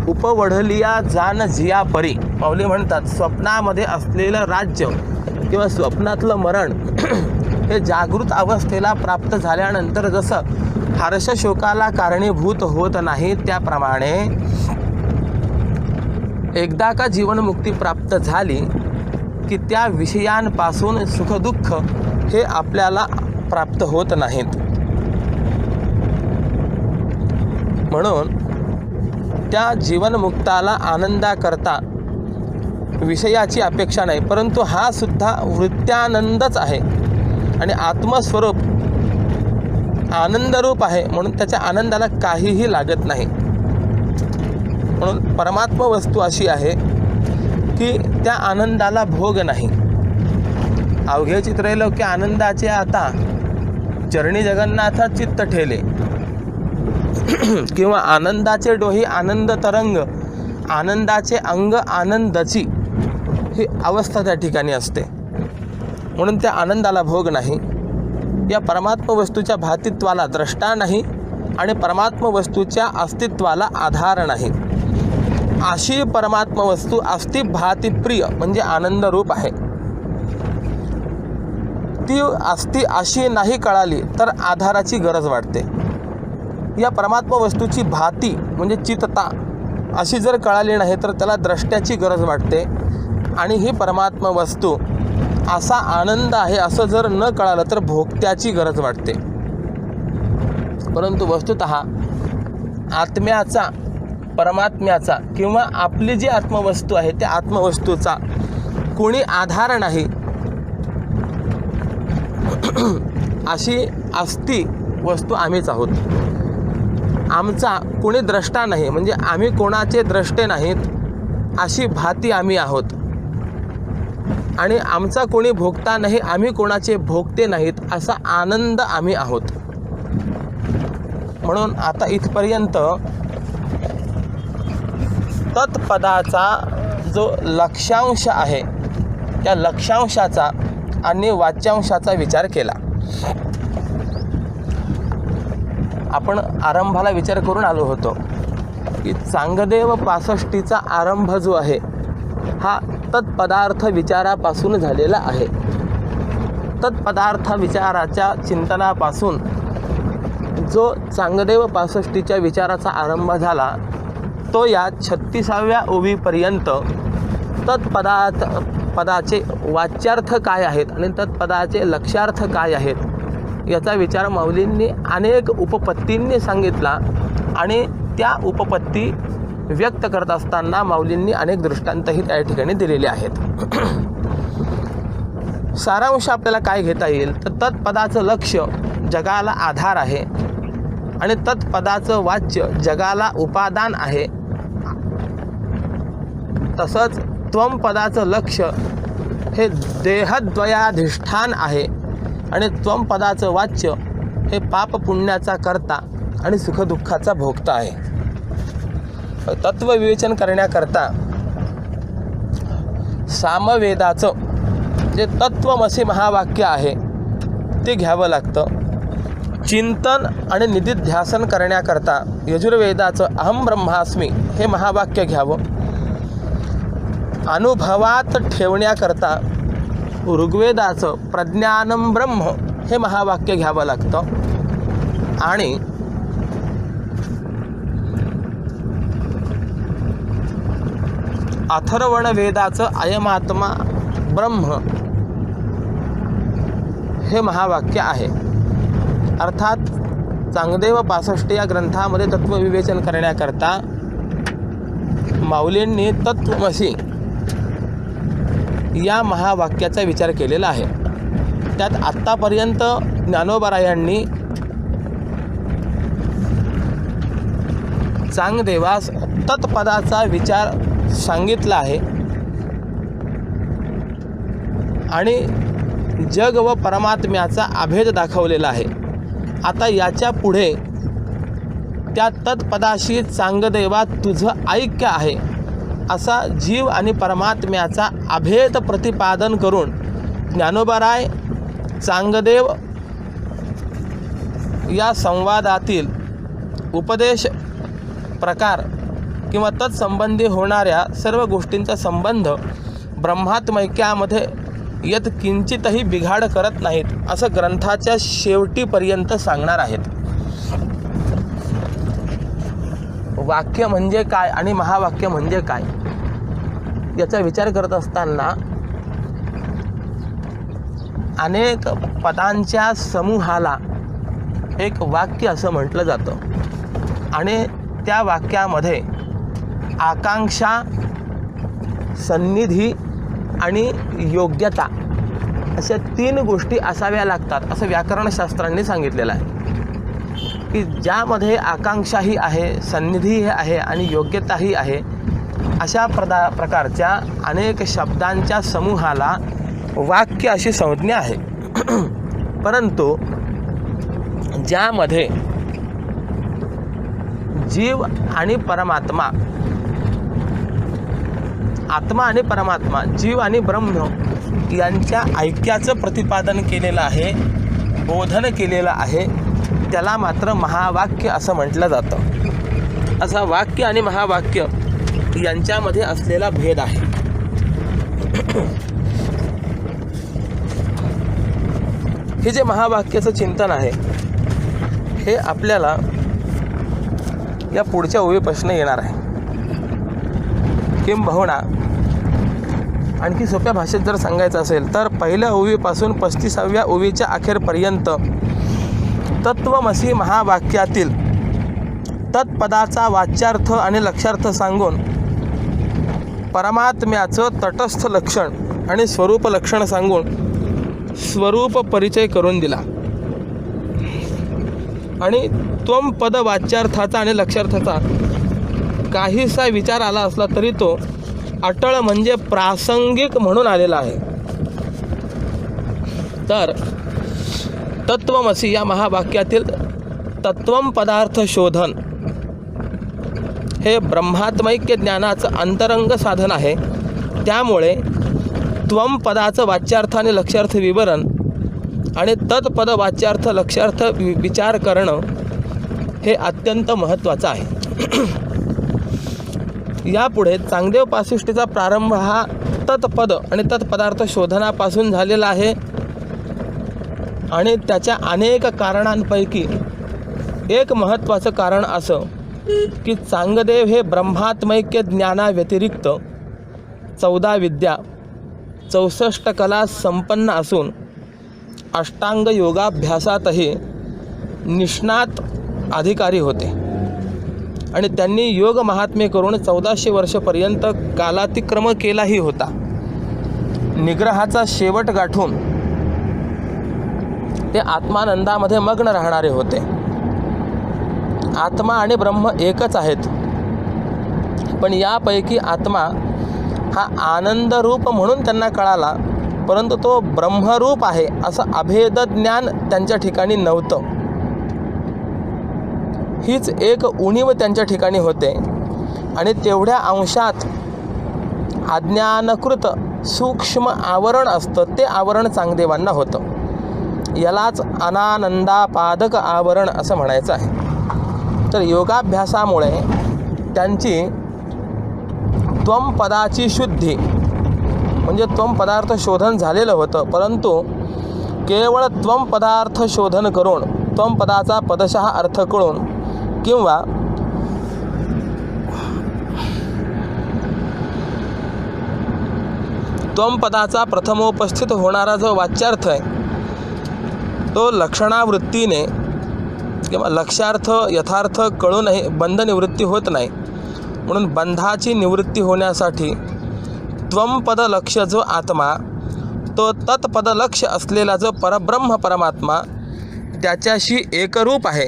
उपवढलिया जान जिया परी. माऊली म्हणतात स्वप्नामध्ये असलेलं राज्य किंवा स्वप्नातलं मरण हे जागृत अवस्थेला प्राप्त झाल्यानंतर जसं हर्षशोकाला कारणीभूत होत नाही, त्याप्रमाणे एकदा का जीवनमुक्ती प्राप्त झाली की त्या विषयांपासून सुखदुःख हे आपल्याला प्राप्त होत नाहीत. म्हणून त्या जीवनमुक्ताला आनंदाकरता विषयाची अपेक्षा नाही, परंतु हा सुद्धा वृत्त्यानंदच आहे आणि आत्मस्वरूप आनंदरूप आहे. म्हणून त्याच्या आनंदाला काहीही लागत नाही. म्हणून परमात्मा वस्तू अशी आहे की त्या आनंदाला भोग नाही. अवघे चित्रैलोक्य आनंदाचे आता चरणी जगन्नाथ चित्त ठेले किंवा आनंदाचे डोही आनंद तरंग आनंदाचे अंग आनंदाची ही अवस्था त्या ठिकाणी असते. म्हणून त्या आनंदाला भोग नाही. या परमात्मा वस्तूच्या भातित्वाला द्रष्टा नाही आणि परमात्म वस्तूच्या अस्तित्वाला आधार नाही, अशी परमात्म वस्तू अस्ति भाती प्रिय म्हणजे आनंद रूप आहे. ती अस्ति अशी नाही कळाली तर आधाराची गरज वाटते. या परमात्म वस्तूची भाती म्हणजे चित्तता अशी जर कळाली नाही तर त्याला द्रष्ट्याची गरज वाटते. आणि ही परमात्म वस्तू असा आनंद आहे असं जर न कळालं तर भोगत्याची गरज वाटते. परंतु वस्तुतः आत्म्याचा, परमात्म्याचा किंवा आपली जी आत्मवस्तू आहे त्या आत्मवस्तूचा कोणी आधार नाही अशी अस्ति वस्तू आम्हीच आहोत. आमचा कोणी द्रष्टा नाही म्हणजे आम्ही कोणाचे द्रष्टे नाहीत अशी भाती आम्ही आहोत. आणि आमचा कोणी भोगता नाही, आम्ही कोणाचे भोगते नाहीत असा आनंद आम्ही आहोत. म्हणून आता इथपर्यंत तत्पदाचा जो लक्ष्यांश आहे त्या लक्ष्यांशाचा आणि वाच्यांशाचा विचार केला. आपण आरंभाला विचार करून आलो होतो की चांगदेव 65चा आरंभ जो आहे हा तत्पदार्थ विचारापासून झालेला आहे. तत्पदार्थ विचाराच्या चिंतनापासून जो चांगदेव 65च्या विचाराचा आरंभ झाला तो या 36व्या ओवीपर्यंत तत्पदाचे वाच्यार्थ काय आहेत आणि तत्पदाचे लक्ष्यार्थ काय आहेत याचा विचार माऊलींनी अनेक उपपत्तींनी सांगितला. आणि त्या उपपत्ती व्यक्त करत असताना माऊलींनी अनेक दृष्टांतही त्या ठिकाणी दिलेले आहेत. सारांश आपल्याला काय घेता येईल तर तत्पदाचं लक्ष जगाला आधार आहे आणि तत्पदाचं वाच्य जगाला उपादान आहे. तसंच त्वम पदाचं लक्ष हे देहद्वयाधिष्ठान आहे आणि त्वम पदाचं वाच्य हे पाप पुण्याचा कर्ता आणि सुखदुःखाचा भोगता आहे. तत्वविवेचन करण्याकरता सामवेदाचं जे तत्वमसी महावाक्य आहे ते घ्यावं लागतं. चिंतन आणि निधिध्यासन करण्याकरता यजुर्वेदाचं अहम ब्रह्मास्मी हे महावाक्य घ्यावं. अनुभवात ठेवण्याकरता ऋग्वेदाचं प्रज्ञानम ब्रह्म हे महावाक्य घ्यावं लागतं. आणि अथर्वण वेदाचं अयमात्मा ब्रह्म हे महावाक्य आहे. अर्थात चांगदेव 65 या ग्रंथामध्ये तत्वविवेचन करण्याकरता माऊलींनी तत्वमसी या महावाक्याचा विचार केलेला आहे. त्यात आत्तापर्यंत ज्ञानोबरायांनी चांगदेवास तत्पदाचा विचार सांगितला आहे आणि जग व परमात्म्याचा अभेद दाखवलेला आहे. आता याच्या पुढे त्या तत्पदाशी चांगदेवा तुझं ऐक्य आहे असा जीव आणि परमात्म्याचा अभेद प्रतिपादन करून ज्ञानोबराय चांगदेव या संवादातील उपदेश प्रकार किंवा तत्संबंधी होणाऱ्या सर्व गोष्टींचा संबंध ब्रह्मात्मैक्यामध्ये यत किंचितही बिघाड करत नाहीत असं ग्रंथाच्या शेवटीपर्यंत सांगणार आहेत. वाक्य म्हणजे काय आणि महावाक्य म्हणजे काय याचा विचार करत असताना अनेक पदांच्या समूहाला एक वाक्य असं म्हटलं जातं आणि त्या वाक्यामध्ये आकांक्षा, सन्निधी आणि योग्यता अशा 3 गोष्टी असाव्या लागतात असं व्याकरणशास्त्रांनी सांगितलेलं आहे. की ज्यामध्ये आकांक्षाही आहे, सन्निधीही आहे आणि योग्यताही आहे अशा प्रकारच्या अनेक शब्दांच्या समूहाला वाक्य अशी संज्ञा आहे. परंतु ज्यामध्ये जीव आणि परमात्मा, आत्मा आणि परमात्मा, जीव आणि ब्रह्म यांच्या ऐक्याचं प्रतिपादन केलेलं आहे, बोधन केलेलं आहे त्याला मात्र महावाक्य असं म्हटलं जातं. असा वाक्य आणि महावाक्य यांच्यामध्ये असलेला भेद आहे. हे जे महावाक्याचं चिंतन आहे हे आपल्याला या पुढच्या ओवीपासून येणार आहे. किंबहुना आणखी सोप्या भाषेत जर सांगायचं असेल तर पहिल्या ओवीपासून 35व्या ओवीच्या अखेरपर्यंत तत्वमसी महावाक्यातील तत्पदाचा वाच्यार्थ आणि लक्षार्थ सांगून परमात्म्याचं तटस्थ लक्षण आणि स्वरूप लक्षण सांगून स्वरूप परिचय करून दिला. आणि त्वम पद वाच्यार्थाचा आणि लक्षार्थाचा काहीसा विचार आला असला तरी तो अटळ म्हणजे प्रासंगिक म्हणून आलेला आहे. तर तत्वमसी या महावाक्यातील तत्वम पदार्थ शोधन हे ब्रह्मात्मैक्य ज्ञानाचं अंतरंग साधन आहे. त्यामुळे त्वम पदाचं वाच्यार्थ आणि लक्षार्थ विवरण आणि तत्पद वाच्यार्थ लक्षार्थ विचार करणं हे अत्यंत महत्त्वाचं आहे. यापुढे चांगदेव पासष्टीचा प्रारंभ हा तत्पद आणि तत्पदार्थ शोधनापासून झालेला आहे. आणि त्याच्या अनेक कारणांपैकी एक महत्त्वाचं कारण असं की चांगदेव हे ब्रह्मात्मैक्य ज्ञानाव्यतिरिक्त 14 विद्या 64 कला संपन्न असून अष्टांग योगाभ्यासातही निष्णात अधिकारी होते. आणि त्यांनी योग महात्म्य करून 1400 वर्षपर्यंत कालातिक्रम केलाही होता. निग्रहाचा शेवट गाठून ते आत्मानंदामध्ये मग्न राहणारे होते. आत्मा आणि ब्रह्म एकच आहेत, पण यापैकी आत्मा हा आनंदरूप म्हणून त्यांना कळाला, परंतु तो ब्रह्मरूप आहे असं अभेद ज्ञान त्यांच्या ठिकाणी नव्हतं. हीच एक उणीव त्यांच्या ठिकाणी होते. आणि तेवढ्या अंशात अज्ञानकृत सूक्ष्म आवरण असतं, ते आवरण चांगदेवांना होतं. यालाच अनानंदापादक आवरण असं म्हणायचं आहे. तर योगाभ्यासामुळे त्यांची त्वम पदाची शुद्धी म्हणजे त्वम पदार्थ शोधन झालेलं होतं, परंतु केवळ त्वम पदार्थ शोधन करून त्वम पदाचा पदशः अर्थ कळून किंवा त्वम पदाचा प्रथमोपस्थित होणारा जो वाच्यार्थ आहे तो लक्षणावृत्तीने किंवा लक्षार्थ यथार्थ कळूनही बंध निवृत्ती होत नाही. म्हणून बंधाची निवृत्ती होण्यासाठी त्वमपद लक्ष जो आत्मा तो तत्पद लक्ष असलेला जो परब्रह्म परमात्मा त्याच्याशी एकरूप आहे.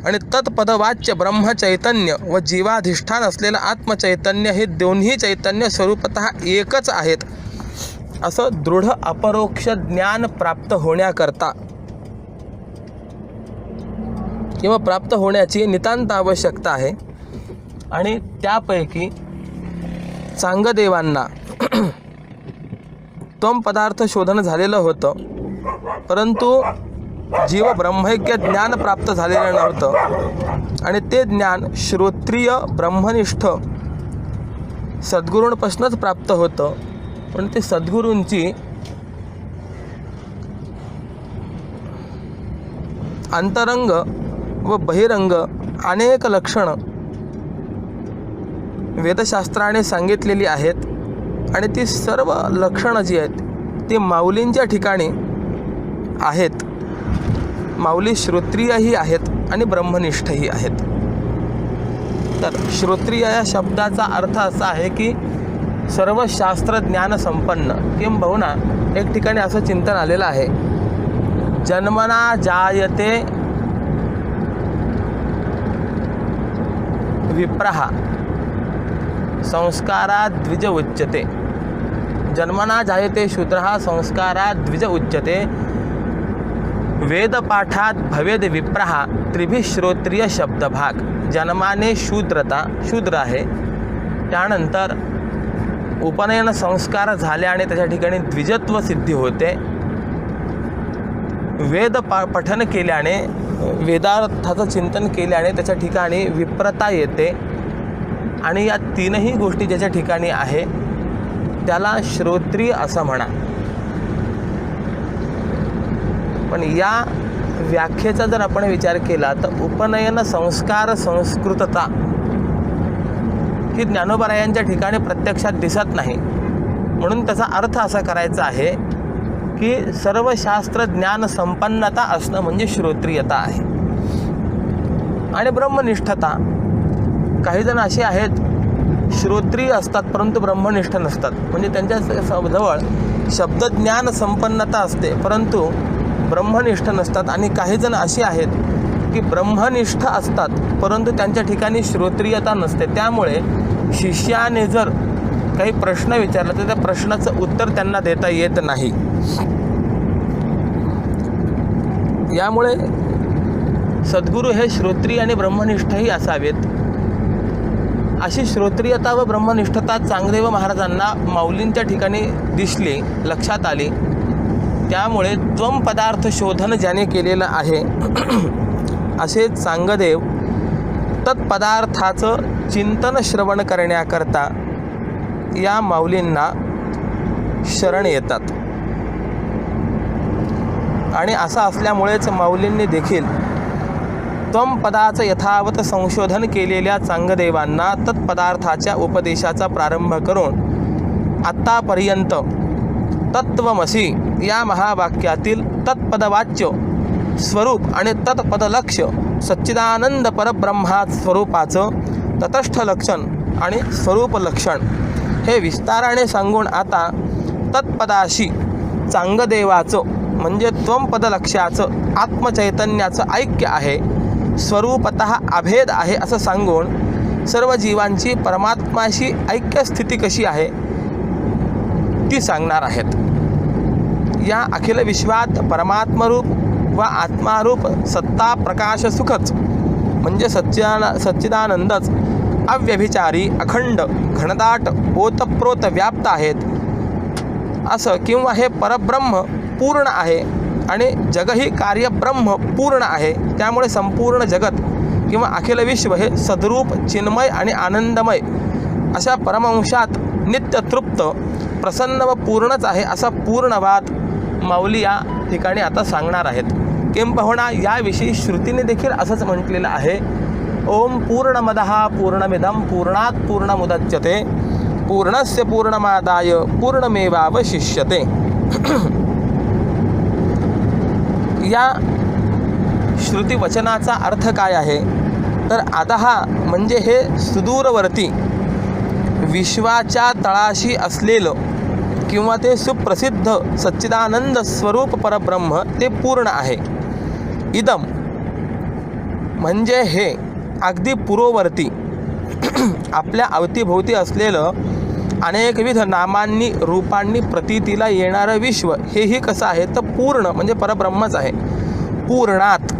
आणि तत्पदवाच्य ब्रह्मचैतन्य व जीवाधिष्ठान असलेलं आत्मचैतन्य हे दोन्ही चैतन्य स्वरूपतः एकच आहेत असं दृढ अपरोक्ष ज्ञान प्राप्त होण्याकरता किंवा प्राप्त होण्याची नितांत आवश्यकता आहे. आणि त्यापैकी चांगदेवांना त्वम पदार्थ शोधन झालेलं होतं, परंतु जीव ब्रह्मैक्य ज्ञान प्राप्त झालेलं नव्हतं. आणि ते ज्ञान श्रोत्रिय ब्रह्मनिष्ठ सद्गुरूंपासूनच प्राप्त होतं. पण ते सद्गुरूंची अंतरंग व बहिरंग अनेक लक्षणं वेदशास्त्राने सांगितलेली आहेत. आणि ती सर्व लक्षणं जी आहेत ती माऊलींच्या ठिकाणी आहेत. माऊली श्रोत्रियही आहेत आणि ब्रह्मनिष्ठही आहेत. तर श्रोत्रिय या शब्दाचा अर्थ असा आहे की सर्व शास्त्रज्ञान संपन्न. किंबहुना एक ठिकाणी असं चिंतन आलेलं आहे, जन्मना जायते विप्रहा संस्कारात द्विज उच्यते. जन्मना जायते शूद्रः संस्कारात द्विज उच्यते. वेदपाठात भवेद विप्रहा त्रिभिः श्रोत्रिय शब्दभाग. जन्माने शूद्र आहे, त्यानंतर उपनयन संस्कार झाले आणि त्याच्या ठिकाणी द्विजत्व सिद्धी होते. वेद पठन केल्याने वेदार्थाचं चिंतन केल्याने त्याच्या ठिकाणी विप्रता येते आणि या तीनही गोष्टी ज्याच्या ठिकाणी आहे त्याला श्रोत्रिय असं म्हणा. पण या व्याख्येचा जर आपण विचार केला तर उपनयन संस्कार संस्कृतता ही ज्ञानोबरायांच्या ठिकाणी प्रत्यक्षात दिसत नाही. म्हणून त्याचा अर्थ असा करायचा आहे की सर्व शास्त्र ज्ञान संपन्नता असणं म्हणजे श्रोत्रियता आहे. आणि ब्रह्मनिष्ठता, काही जण असे आहेत श्रोत्रिय असतात परंतु ब्रह्मनिष्ठ नसतात, म्हणजे त्यांच्या जवळ शब्दज्ञान संपन्नता असते परंतु ब्रह्मनिष्ठ नसतात. आणि काही जण असे आहेत की ब्रह्मनिष्ठ असतात परंतु त्यांच्या ठिकाणी श्रोत्रियता नसते. त्यामुळे शिष्याने जर काही प्रश्न विचारला तर त्या प्रश्नाचं उत्तर त्यांना देता येत नाही. यामुळे सद्गुरू हे श्रोत्रिय आणि ब्रह्मनिष्ठही असावेत. अशी श्रोत्रियता व ब्रह्मनिष्ठता चांगदेव महाराजांना माऊलींच्या ठिकाणी दिसली, लक्षात आली. त्यामुळे त्वम पदार्थ शोधन ज्याने केलेलं आहे असे चांगदेव तत्पदार्थाचं चिंतन श्रवण करण्याकरता या माऊलींना शरण येतात. आणि असं असल्यामुळेच माऊलींनी देखील त्वम पदाचं यथावत संशोधन केलेल्या चांगदेवांना तत्पदार्थाच्या उपदेशाचा प्रारंभ करून आत्तापर्यंत तत्त्वमसी या महावाक्यातील तत्पदवाच्य स्वरूप आणि तत्पदलक्ष सच्चिदानंद परब्रह्मा स्वरूपाचं तटस्थ लक्षण आणि स्वरूप लक्षण हे विस्ताराने सांगून आता तत्पदाशी चांगदेवाचं म्हणजे त्वमपदलक्ष्याचं आत्मचैतन्याचं ऐक्य आहे, स्वरूपतः अभेद आहे असं सांगून सर्व जीवांची परमात्माशी ऐक्यस्थिती कशी आहे ती सांगणार आहेत. या अखिल विश्वात परमात्मरूप व आत्मारूप सत्ता प्रकाश सुखच म्हणजे सच्चिदानंदच अव्यभिचारी अखंड घनदाट ओतप्रोत व्याप्त आहेत असं, किंवा हे परब्रह्म पूर्ण आहे आणि जगही कार्यब्रह्म पूर्ण आहे. त्यामुळे संपूर्ण जगत किंवा अखिल विश्व हे सद्रूप चिन्मय आणि आनंदमय अशा परमंशात नित्यतृप्त प्रसन्न व पूर्णच आहे असा पूर्णवाद माऊली या ठिकाणी आता सांगणार आहेत. किंबहुना याविषयी श्रुतीने देखील असंच म्हटलेलं आहे, ओम पूर्णमदः पूर्णमिदं पूर्णात् पूर्णमुदच्यते पूर्णस्य पूर्णमादाय पूर्णमेवावशिष्यते. या श्रुतिवचनाचा अर्थ काय आहे तर अधः म्हणजे हे सुदूरवर्ती विश्वाच्या तळाशी असलेलं किंवा ते सुप्रसिद्ध सच्चिदानंद स्वरूप परब्रह्म ते पूर्ण आहे. इदम म्हणजे हे अगदी पूर्ववर्ती आपल्या अवतीभोवती असलेलं अनेकविध नामांनी रूपांनी प्रतीतीला येणारं विश्व हेही कसं आहे तर पूर्ण म्हणजे परब्रह्मच आहे. पूर्णात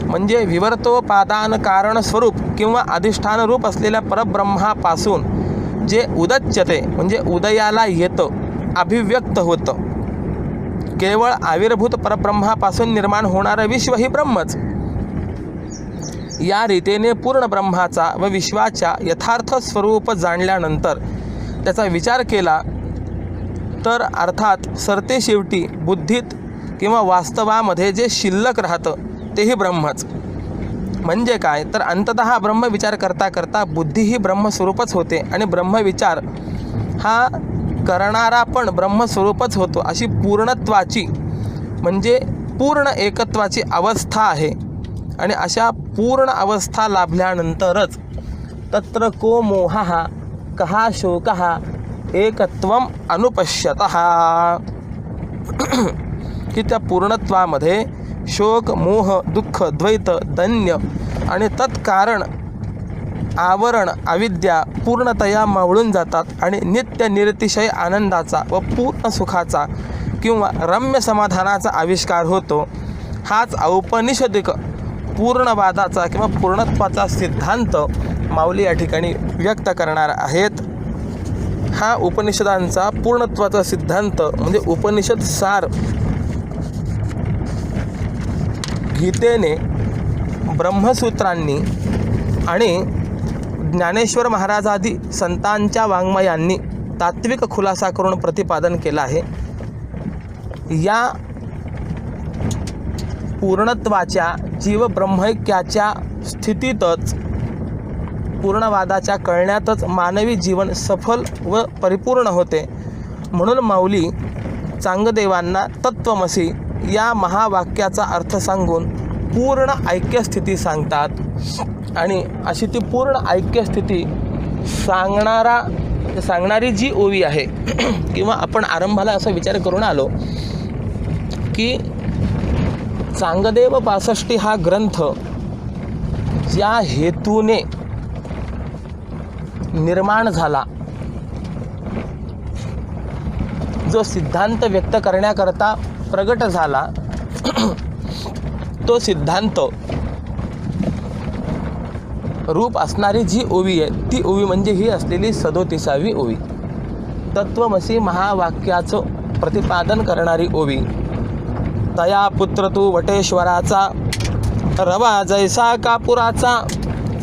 म्हणजे विवर्तोपादान कारण स्वरूप किंवा अधिष्ठान रूप असलेल्या परब्रह्मापासून जे उदच्यते म्हणजे उदयाला येतं, अभिव्यक्त होतं. केवळ आविर्भूत परब्रह्मापासून निर्माण होणारं विश्व ही ब्रह्मच. या रीतीने पूर्ण ब्रह्माचा व विश्वाच्या यथार्थ स्वरूप जाणल्यानंतर त्याचा विचार केला तर अर्थात सरते शेवटी बुद्धीत किंवा वास्तवामध्ये जे शिल्लक राहतं तेही ब्रह्मच. म्हणजे काय तर अंततः ब्रह्मविचार करता करता बुद्धी ही ब्रह्मस्वरूपच होते आणि ब्रह्मविचार हा करणारा पण ब्रह्मस्वरूपच होतो. अशी पूर्णत्वाची म्हणजे पूर्ण एकत्वाची अवस्था आहे. आणि अशा पूर्ण अवस्था लाभल्यानंतरच तत्र को मोहः कहा शोकः एकत्वम अनुपश्यतः की त्या पूर्णत्वामध्ये शोक मोह दुःख द्वैत दैन्य आणि तत्कारण आवरण अविद्या पूर्णतया मावळून जातात आणि नित्य निरतिशय आनंदाचा व पूर्ण सुखाचा किंवा रम्य समाधानाचा आविष्कार होतो. हाच औपनिषदिक पूर्णवादाचा किंवा पूर्णत्वाचा सिद्धांत माऊली या ठिकाणी व्यक्त करणार आहेत. हा उपनिषदांचा पूर्णत्वाचा सिद्धांत म्हणजे उपनिषद सार गीतेने ब्रह्मसूत्रांनी आणि ज्ञानेश्वर महाराजादी संतांच्या वाङ्मयांनी तात्विक खुलासा करून प्रतिपादन केलं आहे. या पूर्णत्वाच्या जीव ब्रह्मैक्याच्या स्थितीतच पूर्णवादाच्या कळण्यातच मानवी जीवन सफल व परिपूर्ण होते. म्हणून माऊली चांगदेवांना तत्त्वमसी या महावाक्याचा अर्थ सांगून पूर्ण ऐक्यस्थिती सांगतात. आणि अशी ती पूर्ण ऐक्यस्थिती सांगणारी जी ओवी आहे किंवा आपण आरंभाला असा विचार करून आलो की चांगदेव 65 हा ग्रंथ ज्या हेतूने निर्माण झाला, जो सिद्धांत व्यक्त करण्याकरता प्रगट झाला, तो सिद्धांत रूप असणारी जी ओवी आहे ती ओवी म्हणजे ही असलेली 37वी ओवी, तत्त्वमसी महावाक्याचं प्रतिपादन करणारी ओवी. तया पुत्र तू वटेश्वराचा, रवा जैसा कापुराचा,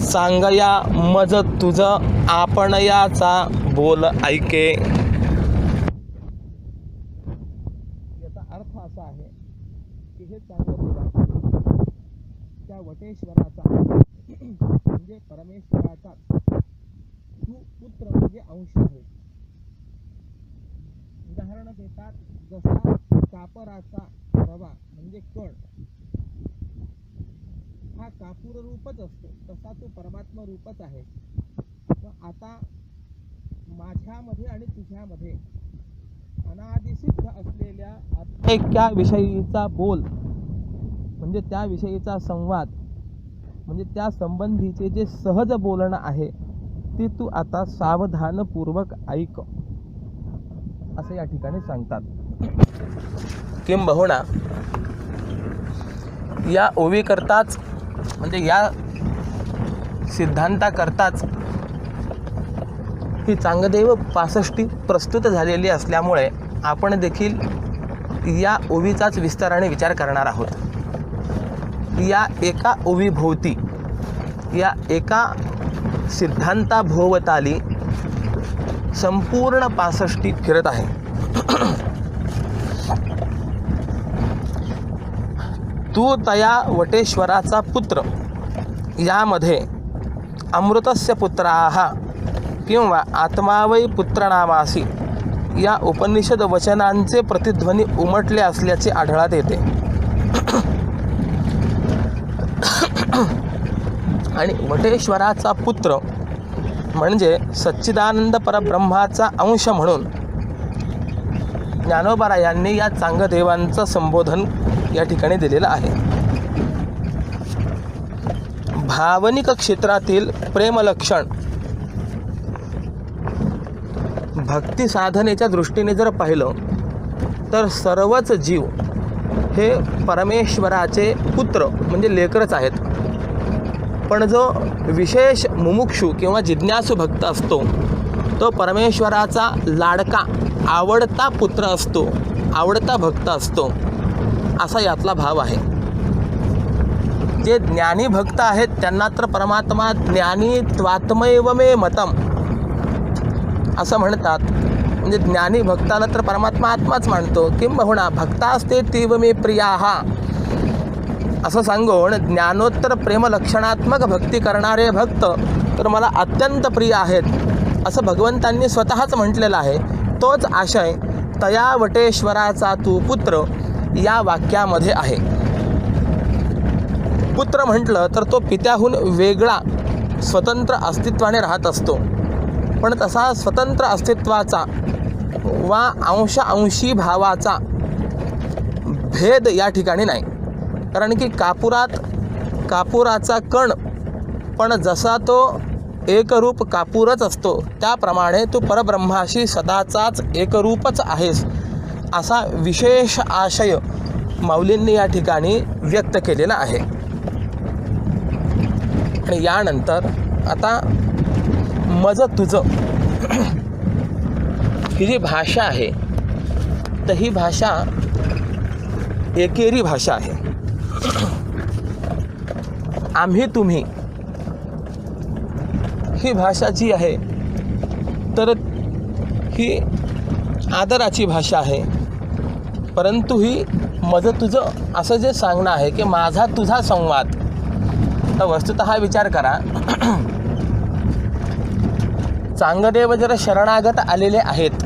सांगया मज तुझ आपण याचा बोल ऐके. याचा अर्थ असा आहे की हे चांगदेवा त्या वटेश्वराचा म्हणजे परमेश्वराचा तू पुत्र म्हणजे अंश आहे. उदाहरण देतात, जसा कापराचा रवा म्हणजे कण हा कापूर रूपच असतो, तसा तो परमात्मा रूपच आहे. आता माझ्यामध्ये आणि तुझ्यामध्ये अनादिसिद्ध असलेल्या ऐक्याविषयीचा बोल म्हणजे त्याविषयीचा संवाद म्हणजे त्या संबंधीचे जे सहज बोलणं आहे ते तू आता सावधानपूर्वक ऐक असं या ठिकाणी सांगतात. किंबहुना या ओवीकरताच म्हणजे या सिद्धांताकरताच ही चांगदेव 65 प्रस्तुत झालेली असल्यामुळे आपण देखील या ओवीचाच विस्ताराने विचार करणार आहोत. या एका ओवीभोवती या एका सिद्धांताभोवताली संपूर्ण 65 फिरत आहे. तू तया वटेश्वराचा पुत्र यामध्ये अमृतस्य पुत्राः किंवा आत्मा वै पुत्रनामासी या उपनिषद वचनांचे प्रतिध्वनी उमटले असल्याचे आढळात येते. आणि वटेश्वराचा पुत्र म्हणजे सच्चिदानंद परब्रह्माचा अंश म्हणून ज्ञानोबा यांनी या चांगदेवांचं संबोधन या ठिकाणी दिलेलं आहे. भावनिक क्षेत्रातील प्रेमलक्षण भक्ती साधनेच्या दृष्टीने जर पाहिलं तर सर्वच जीव हे परमेश्वराचे पुत्र म्हणजे लेकरच आहेत. पण जो विशेष मुमुक्षू किंवा जिज्ञासू भक्त असतो तो परमेश्वराचा लाडका आवडता पुत्र असतो, आवडता भक्त असतो असा यातला भाव आहे. जे ज्ञानी भक्त आहेत त्यांना तर परमात्मा ज्ञानी त्वात्मैव मे मतम असं म्हणतात. म्हणजे ज्ञानी भक्ताला तर परमात्मा आत्माच मानतो. किंबहुना भक्तास्ते तीव मे प्रियाः असं सांगून ज्ञानोत्तर प्रेमलक्षणात्मक भक्ती करणारे भक्त तर मला अत्यंत प्रिय आहेत असं भगवंतांनी स्वतःच म्हटलेलं आहे. तोच आशय तया वटेश्वराचा तू पुत्र या वाक्यामध्ये आहे. पुत्र म्हटलं तर तो पित्याहून वेगळा स्वतंत्र अस्तित्वाने राहत असतो. पण तसा स्वतंत्र अस्तित्वाचा वा अंशी भावाचा भेद या ठिकाणी नाही. कारण की कापुराचा कण पण जसा तो एकरूप कापूरच असतो त्याप्रमाणे तू परब्रह्माशी सदाचाच एकरूपच आहेस असा विशेष आशय माऊलींनी या ठिकाणी व्यक्त केलेला आहे. आणि यानंतर आता मज तुझं ही जी भाषा आहे तर ही भाषा एकेरी भाषा आहे. आम्ही तुम्ही ही भाषा जी आहे तर ही आदराची भाषा आहे, परंतु ही माझं तुझं असं जे सांगणं आहे की माझा तुझा संवाद, तर वस्तुतः हा विचार करा, चांगदेव जर शरणागत आलेले आहेत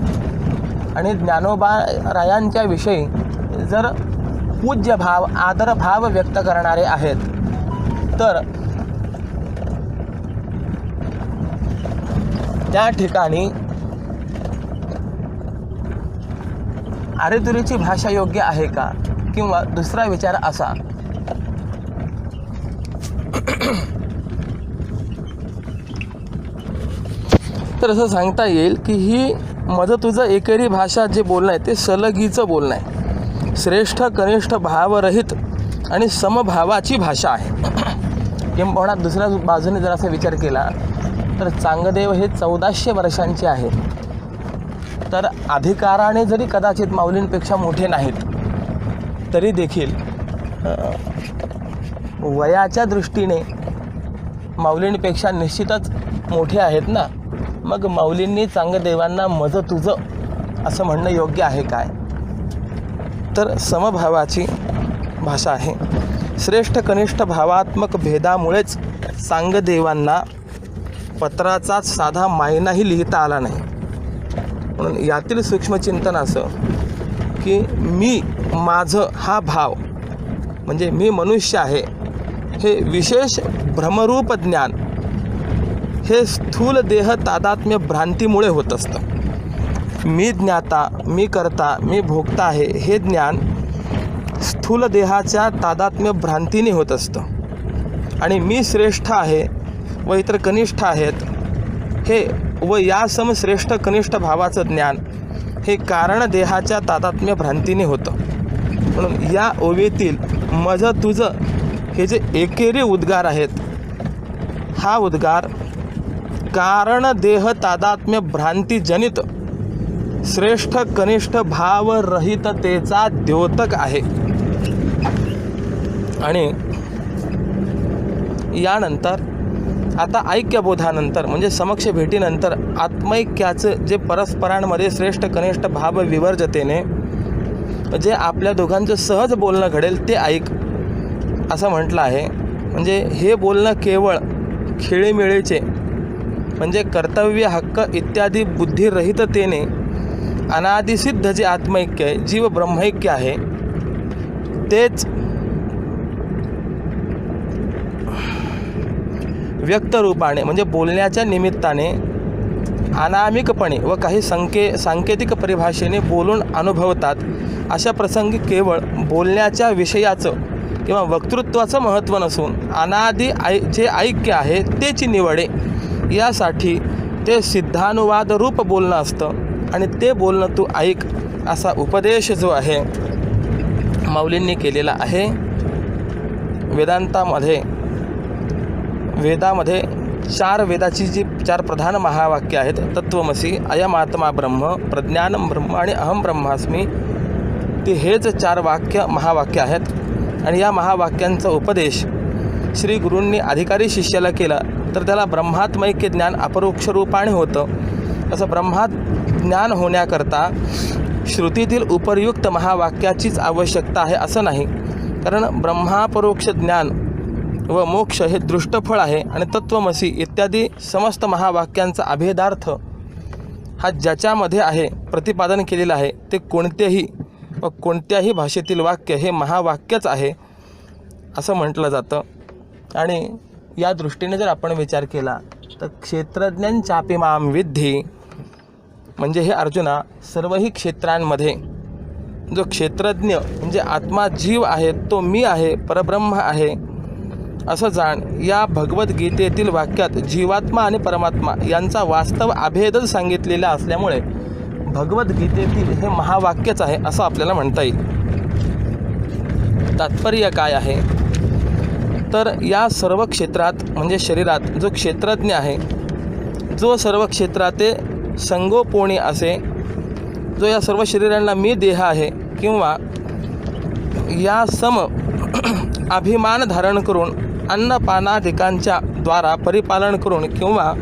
आणि ज्ञानोबा रायांच्या विषयी जर पूज्य भाव आदरभाव व्यक्त करणारे आहेत, तर त्या ठिकाणी अरेतुरीची भाषा योग्य आहे का? किंवा दुसरा विचार असा, तर असं सांगता येईल की ही माझं तुझं एकेरी भाषा जे बोलणं आहे ते सलगीचं बोलणं आहे, श्रेष्ठ कनिष्ठ भावरहित आणि समभावाची भाषा आहे. किंबहुना दुसऱ्या बाजूने जर असा विचार केला तर चांगदेव हे 1400 वर्षांचे आहेत, तर अधिकाराने जरी कदाचित माऊलींपेक्षा मोठे नाहीत, तरी देखील वयाच्या दृष्टीने माऊलींपेक्षा निश्चितच मोठे आहेत ना. मग माऊलींनी चांगदेवांना माझं तुझं असं म्हणणं योग्य आहे काय? तर समभावाची भाषा आहे. श्रेष्ठ कनिष्ठ भावात्मक भेदामुळेच चांगदेवांना पत्राचाच साधा मायनाही लिहिता आला नाही. म्हणून यातील सूक्ष्मचिंतन असं की मी माझं हा भाव म्हणजे मी मनुष्य आहे हे विशेष भ्रमरूप ज्ञान हे स्थूल देह तादात्म्य भ्रांतीमुळे होत असतं. मी ज्ञाता, मी करता, मी भोगता आहे हे ज्ञान स्थूल देहाच्या तादात्म्य भ्रांतीने होत असतं. आणि मी श्रेष्ठ आहे व इतर कनिष्ठ आहेत हे व या समश्रेष्ठ कनिष्ठ भावाचं ज्ञान हे कारण देहाच्या तादात्म्य भ्रांतीने होतं. म्हणून या ओवीतील माझं तुझं हे जे एकेरी उद्गार आहेत, हा उद्गार कारण देह तादात्म्य भ्रांतीजनित श्रेष्ठ कनिष्ठ भावरहिततेचा द्योतक आहे. आणि यानंतर आता ऐक्यबोधानंतर म्हणजे समक्ष भेटीनंतर आत्मैक्याचं जे परस्परांमध्ये श्रेष्ठ कनिष्ठ भाव विवर्जतेने जे आपल्या दोघांचं सहज बोलणं घडेल ते ऐक असं म्हटलं आहे. म्हणजे हे बोलणं केवळ खेळीमेळीचे म्हणजे कर्तव्य हक्क इत्यादी बुद्धिरहिततेने अनादिसिद्ध जे आत्मैक्य आहे, जीव ब्रह्मैक्य आहे, तेच व्यक्तरूपाने म्हणजे बोलण्याच्या निमित्ताने अनामिकपणे व काही सांकेतिक परिभाषेने बोलून अनुभवतात. अशा प्रसंगी केवळ बोलण्याच्या विषयाचं किंवा वक्तृत्वाचं महत्त्व नसून अनादि जे ऐक्य आहे तेची निवडे, यासाठी ते सिद्धानुवाद रूप बोलणं असतं. आणि ते बोलणं तू ऐक असा उपदेश जो आहे माऊलींनी केलेला आहे. वेदामध्ये 4 वेदाची जी 4 प्रधान महावाक्य आहेत, तत्वमसी, अयमात्मा ब्रह्म, प्रज्ञानम ब्रह्म आणि अहम ब्रह्मास्मी, ते हेच 4 महावाक्य आहेत. आणि या महावाक्यांचा उपदेश श्री गुरूंनी अधिकारी शिष्याला केला तर त्याला ब्रह्मात्मैक्य ज्ञान अपरोक्ष रूपाने होतं. असं ब्रह्मात ज्ञान होण्याकरता श्रुतीतील उपर्युक्त महावाक्याचीच आवश्यकता आहे असं नाही, कारण ब्रह्मापरोक्ष ज्ञान व मोक्ष हे दृष्टफळ आहे. आणि तत्वमसी इत्यादी समस्त महावाक्यांचा अभेदार्थ हा ज्याच्यामध्ये आहे प्रतिपादन केलेला आहे ते कोणत्याही भाषेतील वाक्य हे महावाक्यच आहे असं म्हटलं जातं. आणि या दृष्टीने जर आपण विचार केला तर क्षेत्रज्ञान चापी माम विद्धी म्हणजे हे अर्जुना सर्वही क्षेत्रांमध्ये जो क्षेत्रज्ञ म्हणजे आत्मा जीव आहे तो मी आहे, परब्रह्म आहे असं जाण. या भगवद्गीतेतील वाक्यात जीवात्मा आणि परमात्मा यांचा वास्तव अभेदच सांगितलेला असल्यामुळे भगवद्गीतेतील हे महावाक्यच आहे असं आपल्याला म्हणता येईल. तात्पर्य काय आहे तर या सर्व क्षेत्रात म्हणजे शरीरात जो क्षेत्रज्ञ आहे, जो सर्व क्षेत्राते संगोपोणी असे, जो या सर्व शरीरांना मी देह आहे किंवा या सम अभिमान धारण करून अन्नपानादिकांच्या द्वारा परिपालन करून किंवा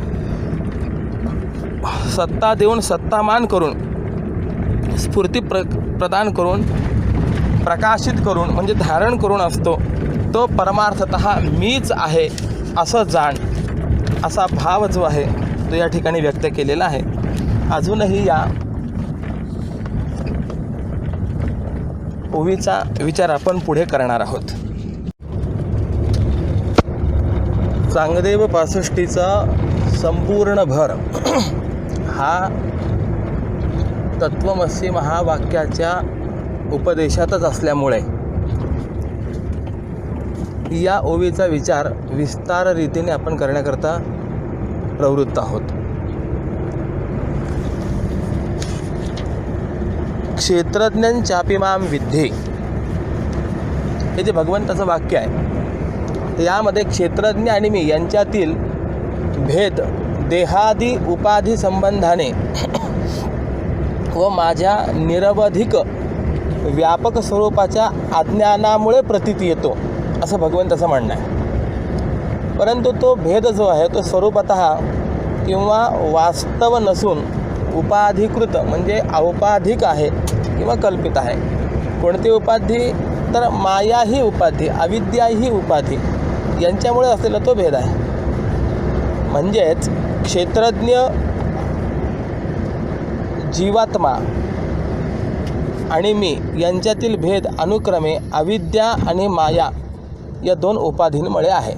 सत्ता देऊन सत्तामान करून स्फूर्ती प्रदान करून प्रकाशित करून म्हणजे धारण करून असतो तो परमार्थतः मीच आहे असं जाण, असा भाव जो आहे तो या ठिकाणी व्यक्त केलेला आहे. अजूनही या ओवीचा विचार आपण पुढे करणार आहोत. चांगदेव पासष्टीचा संपूर्ण भर हा तत्वमसी महावाक्याच्या उपदेशातच असल्यामुळे या ओवीचा विचार विस्तार रीतीने आपण करण्याकरता प्रवृत्त आहोत. क्षेत्रज्ञं चापि मां विद्धि हे जे भगवंताचं वाक्य आहे, यामध्ये क्षेत्रज्ञ आणि मी यांच्यातील भेद देहादी उपाधी संबंधाने व माझ्या निरवधिक व्यापक स्वरूपाच्या अज्ञानामुळे प्रतीती येतो असं भगवंताचं म्हणणं आहे. परंतु तो भेद जो आहे तो स्वरूपतः किंवा वास्तव नसून उपाधिकृत म्हणजे औपाधिक आहे किंवा कल्पित आहे. कोणती उपाधी तर माया ही उपाधी, अविद्या ही उपाधी यांच्यामुळे असलेला तो भेद आहे. म्हणजेच क्षेत्रज्ञ जीवात्मा आणि मी यांच्यातील भेद अनुक्रमे अविद्या आणि माया या दोन उपाधींमुळे आहे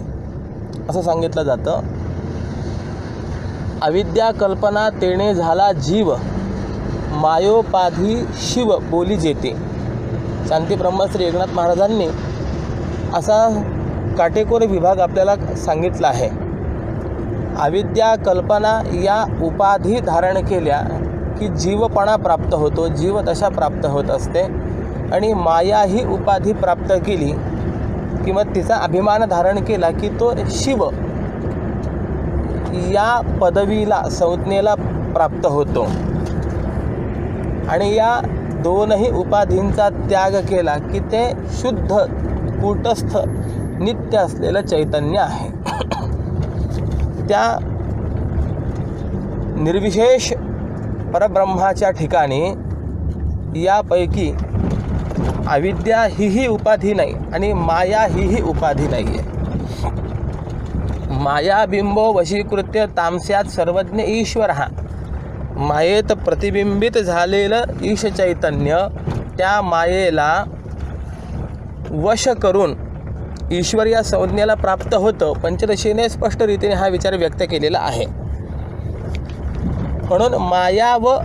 असं सांगितलं जातं. अविद्या कल्पना तेणे झाला जीव, मायोपाधी शिव बोली जेते. शांती ब्रह्मश्री एकनाथ महाराजांनी असा काटेकोर विभाग आपल्याला सांगितला आहे. अविद्या कल्पना या उपाधी धारण केल्या की जीवपणा प्राप्त होतो, जीवदशा प्राप्त होत असते. आणि माया ही उपाधी प्राप्त केली किंवा तिचा अभिमान धारण केला की तो शिव या पदवीला संज्ञेला प्राप्त होतो. आणि या दोनही उपाधींचा त्याग केला की ते शुद्ध कूटस्थ नित्य असलेलं चैतन्य आहे. त्या निर्विशेष परब्रह्माच्या ठिकाणी यापैकी अविद्या ही उपाधी नाही आणि माया ही उपाधी नाही आहे. मायाबिंबो वशीकृत्य तामस्यात सर्वज्ञ ईश्वर हा. मायेत प्रतिबिंबित झालेलं ईश चैतन्य त्या मायेला वश करून ईश्वर या संज्ञेला प्राप्त होतं. पंचदशीने स्पष्ट रीतीने हा विचार व्यक्त केलेला आहे. म्हणून माया व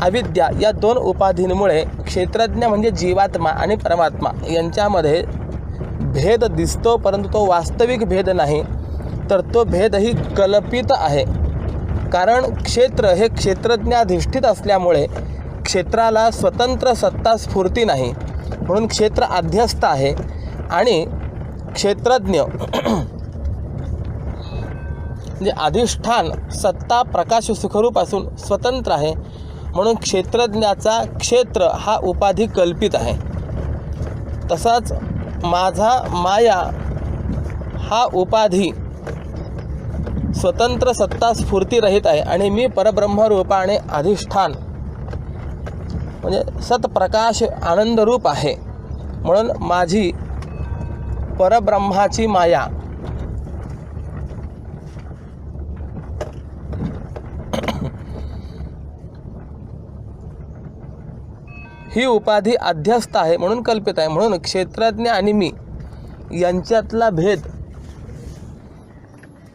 अविद्या या दोन उपाधींमुळे क्षेत्रज्ञ म्हणजे जीवात्मा आणि परमात्मा यांच्यामध्ये भेद दिसतो, परंतु तो वास्तविक भेद नाही, तर तो भेदही कल्पित आहे. कारण क्षेत्र हे क्षेत्रज्ञाधिष्ठित असल्यामुळे क्षेत्राला स्वतंत्र सत्ता स्फूर्ती नाही, म्हणून क्षेत्र अध्यस्त आहे. आणि क्षेत्रज्ञ म्हणजे अधिष्ठान सत्ता प्रकाश सुखरूप असून स्वतंत्र आहे, म्हणून क्षेत्रज्ञाचा क्षेत्र हा उपाधी कल्पित आहे. तसाच माझा माया हा उपाधी स्वतंत्र सत्ता स्फूर्ती रहित आहे आणि मी परब्रह्मरूपाने अधिष्ठान म्हणजे सत्प्रकाश आनंदरूप आहे. म्हणून माझी परब्रह्माची माया ही उपाधी अध्यस्त आहे म्हणून कल्पित आहे. म्हणून क्षेत्रज्ञ आणि मी यांच्यातला भेद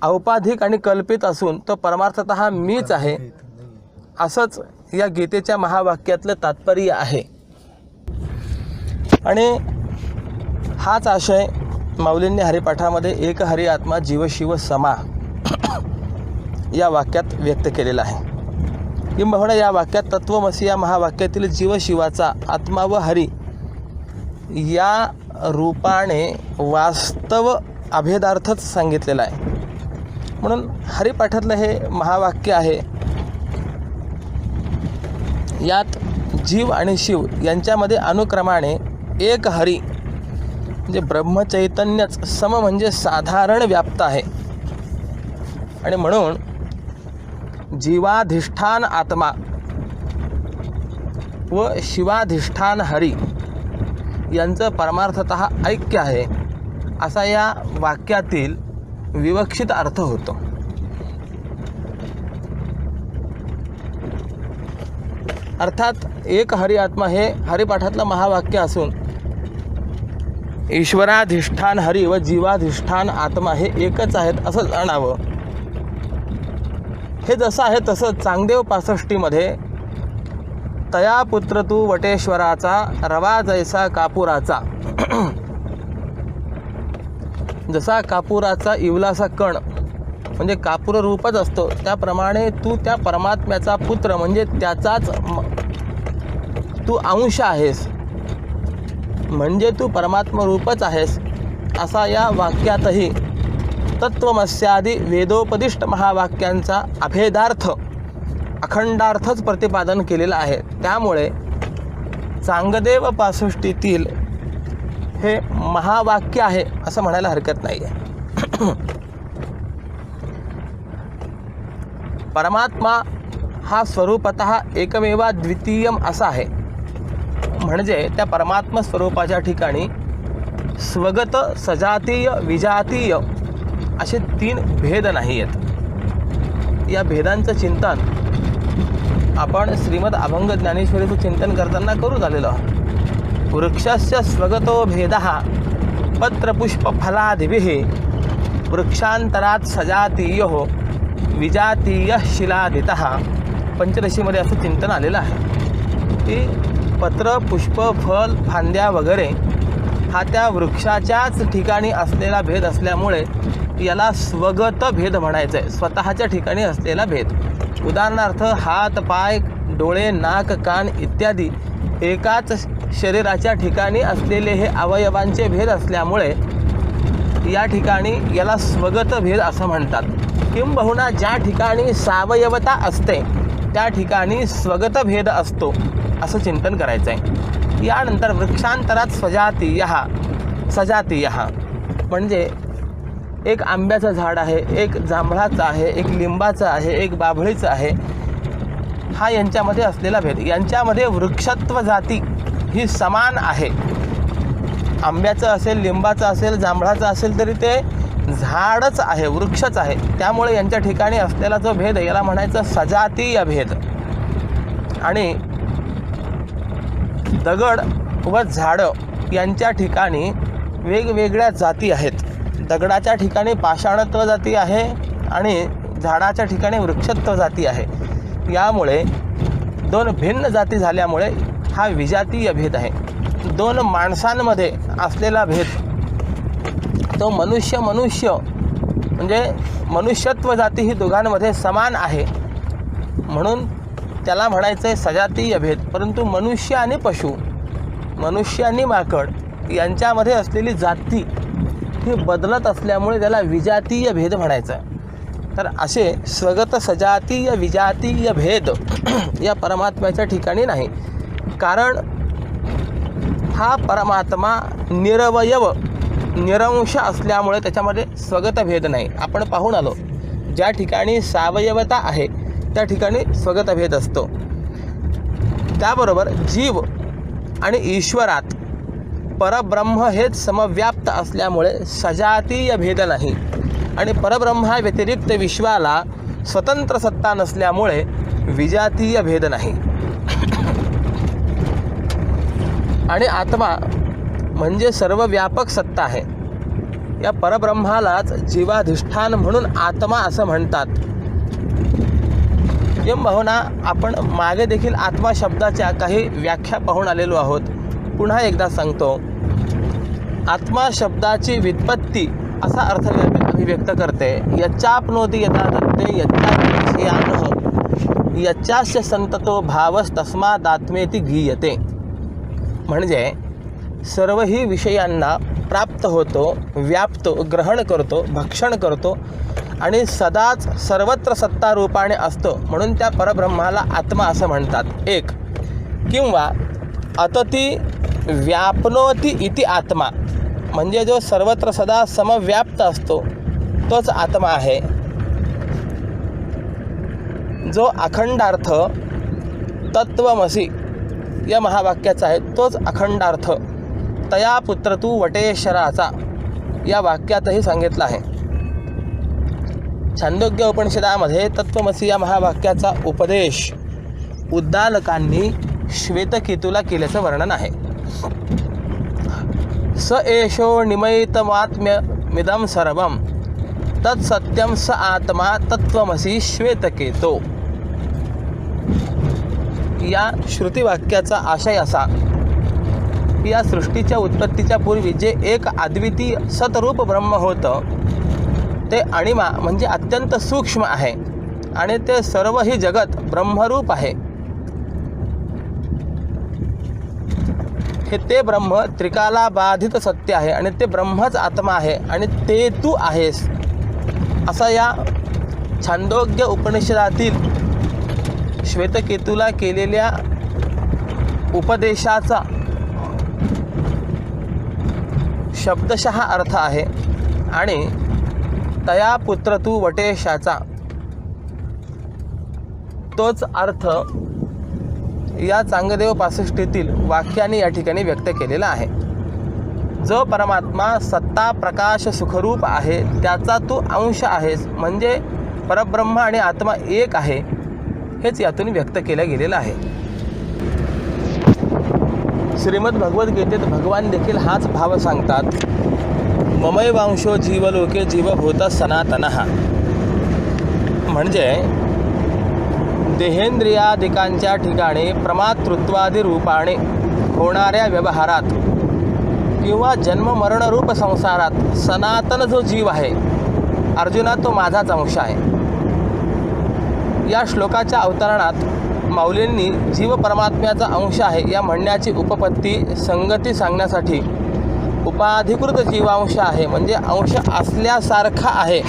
औपाधिक आणि कल्पित असून तो परमार्थतः मीच आहे, असंच या गीतेच्या महावाक्यातलं तात्पर्य आहे. आणि हाच आशय माऊलींनी हरिपाठामध्ये एक हरी आत्मा जीव शिव समा या वाक्यात व्यक्त केलेला आहे. किंबहुना या वाक्यात तत्वमसी या महावाक्यातील जीव शिवाचा आत्मा व हरी या रूपाने वास्तव अभेदार्थच सांगितलेला आहे. म्हणून हरिपाठातलं हे महावाक्य आहे. यात जीव आणि शिव यांच्यामध्ये अनुक्रमाने एक हरी म्हणजे ब्रह्मचैतन्यच सम म्हणजे साधारण व्याप्त आहे. आणि म्हणून जीवाधिष्ठान आत्मा व शिवाधिष्ठान हरी यांचं परमार्थतः ऐक्य आहे असा या वाक्यातील विवक्षित अर्थ होतो. अर्थात एक हरी आत्मा हे हरिपाठातलं महावाक्य असून ईश्वराधिष्ठान हरी व जीवाधिष्ठान आत्मा हे एकच आहेत असं जाणावं. हे जसं आहे तसं चांगदेव 65मध्ये तया पुत्र तू वटेश्वराचा रवा जैसा कापुराचा, जसा कापुराचा इवलासा कण म्हणजे कापूर रूपच असतो त्याप्रमाणे तू त्या परमात्म्याचा पुत्र म्हणजे त्याचाच तू अंश आहेस, म्हणजे तू परमात्मा रूपच आहेस असा या वाक्यातही तत्वमस्यादी वेदोपदिष्ट महावाक्यांचा अभेदार्थ अखंडार्थच प्रतिपादन केलेला आहे. त्यामुळे चांगदेव 65तील हे महावाक्य आहे असं म्हणायला हरकत नाही आहे. परमात्मा हा स्वरूपतः एकमेवा द्वितीयम असा आहे. म्हणजे त्या परमात्मा स्वरूपाच्या ठिकाणी स्वगत, सजातीय, विजातीय असे 3 भेद नाही आहेत. या भेदांचं चिंतन आपण श्रीमद अभंग ज्ञानेश्वरीचं चिंतन करताना करू झालेलो आहोत. वृक्षस्य स्वगतो भेदः पत्रपुष्पफलादिभिः वृक्षांतरात सजातीयो विजातीय शिलादितः. पंचदशीमध्ये असं चिंतन आलेलं आहे की पत्र, पुष्प, फल, फांद्या वगैरे हा त्या वृक्षाच्याच ठिकाणी असलेला भेद असल्यामुळे याला स्वगत भेद म्हणायचं आहे, स्वतःच्या ठिकाणी असलेला भेद. उदाहरणार्थ हात, पाय, डोळे, नाक, कान इत्यादी एकाच शरीराच्या ठिकाणी असलेले हे अवयवांचे भेद असल्यामुळे या ठिकाणी याला स्वगत भेद असं म्हणतात. किंबहुना ज्या ठिकाणी सावयवता असते त्या ठिकाणी स्वगत भेद असतो असं चिंतन करायचं आहे. यानंतर वृक्षांतरात सजातीय म्हणजे एक आंब्याचं झाड आहे, एक जांभळाचं आहे, एक लिंबाचं आहे, एक बाभळीचं आहे, हा यांच्यामध्ये असलेला भेद. यांच्यामध्ये वृक्षत्व जाती ही समान आहे. आंब्याचं असेल, लिंबाचं असेल, जांभळाचं असेल तरी ते झाडच आहे, वृक्षच आहे. त्यामुळे यांच्या ठिकाणी असलेला जो भेद याला म्हणायचं सजातीय भेद. आणि दगड व झाडं यांच्या ठिकाणी वेगवेगळ्या जाती आहेत. दगडाच्या ठिकाणी पाषाणत्व जाती आहे आणि झाडाच्या ठिकाणी वृक्षत्व जाती आहे. यामुळे 2 भिन्न जाती झाल्यामुळे हा विजातीय भेद आहे. 2 माणसांमध्ये असलेला भेद तो मनुष्य म्हणजे मनुष्यत्व जाती ही दोघांमध्ये समान आहे म्हणून त्याला म्हणायचं आहे सजातीय भेद. परंतु मनुष्य आणि पशु, मनुष्य आणि माकड यांच्यामध्ये असलेली जाती ही बदलत असल्यामुळे त्याला विजातीय भेद म्हणायचं आहे. तर असे स्वगत, सजातीय, विजातीय भेद या परमात्म्याच्या ठिकाणी नाही. कारण हा परमात्मा निरवयव, निरंश असल्यामुळे त्याच्यामध्ये स्वगत भेद नाही. आपण पाहून आलो ज्या ठिकाणी सावयवता आहे त्या ठिकाणी स्वगत भेद असतो. त्याबरोबर जीव आणि ईश्वरात परब्रह्म हेच समव्याप्त असल्यामुळे सजातीय भेद नाही. आणि परब्रह्मा व्यतिरिक्त विश्वाला स्वतंत्र सत्ता नसल्यामुळे विजातीय भेद नाही. आणि आत्मा म्हणजे सर्वव्यापक सत्ता आहे. या परब्रह्मालाच जीवाधिष्ठान म्हणून आत्मा असं म्हणतात. किंबहुना आपण मागे देखील आत्मा शब्दाच्या काही व्याख्या पाहून आलेलो आहोत. पुन्हा एकदा सांगतो. आत्मा शब्दाची व्युत्पत्ती असा अर्थ अभिव्यक्त करते. यच्चाप्नोति यथा दत्ते यच्चाप्येयानः यच्चास्य संततो भावस्तस्मादात्मेति गीयते. म्हणजे सर्वही विषयांना प्राप्त होतो, व्यापतो, ग्रहण करतो, भक्षण करतो आणि सदाच सर्वत्र सत्तारूपाने असतो म्हणून त्या परब्रह्माला आत्मा असं म्हणतात. एक किंवा अतती व्यापनोति इति आत्मा म्हणजे जो सर्वत्र सदा समव्याप्त असतो तोच आत्मा आहे. जो अखंडार्थ तत्वमसी या महावाक्याचा आहे तोच अखंडार्थ तया पुत्र तू वटेश्वराचा या वाक्यातही सांगितलं आहे. छांदोग्य उपनिषदामध्ये तत्वमसी या महावाक्याचा उपदेश उद्दालकांनी श्वेतकेतूला केल्याचं वर्णन आहे. स एषो निमयितमात्म्यमिदं सर्वं तत्सत्यं स आत्मा तत्वमसी श्वेतकेतो. या श्रुतिवाक्याचा आशय असा की या सृष्टीच्या उत्पत्तीच्या पूर्वी जे एक अद्वितीय सतरूप ब्रह्म होतं ते अणिमा म्हणजे अत्यंत सूक्ष्म आहे आणि ते सर्व ही जगत ब्रह्मरूप आहे. हे ते ब्रह्म त्रिकाला बाधित सत्य आहे आणि ते ब्रह्मच आत्मा आहे आणि ते तू आहेस असा या छांदोग्य उपनिषदातील श्वेतकेतूला केलेल्या उपदेशाचा शब्दशः अर्थ आहे. आणि तया पुत्र तू वटेशाचा तोच अर्थ या चांगदेव पासष्टीतील वाक्याने या ठिकाणी व्यक्त केलेला आहे. जो परमात्मा सत्ता प्रकाश सुखरूप आहे त्याचा तू अंश आहेस म्हणजे परब्रह्म आणि आत्मा एक आहे हेच यातून व्यक्त केलं गेलेलं आहे. श्रीमद भगवद्गीतेत भगवान देखील हाच भाव सांगतात. ममैवांशो जीवलोके जीवभूत सनातनः. म्हणजे देहेंद्रियादिकांच्या ठिकाणी प्रमातृत्वादी रूपाने होणाऱ्या व्यवहारात किंवा जन्ममरणरूप संसारात सनातन जो जीव आहे अर्जुना तो माझाच अंश आहे. या श्लोकाच्या अवतरणात माऊलींनी जीव परमात्म्याचा अंश आहे या म्हणण्याची उपपत्ती संगती सांगण्यासाठी उपाधिकृत जीवांश आहे म्हणजे अंश असल्यासारखा आहे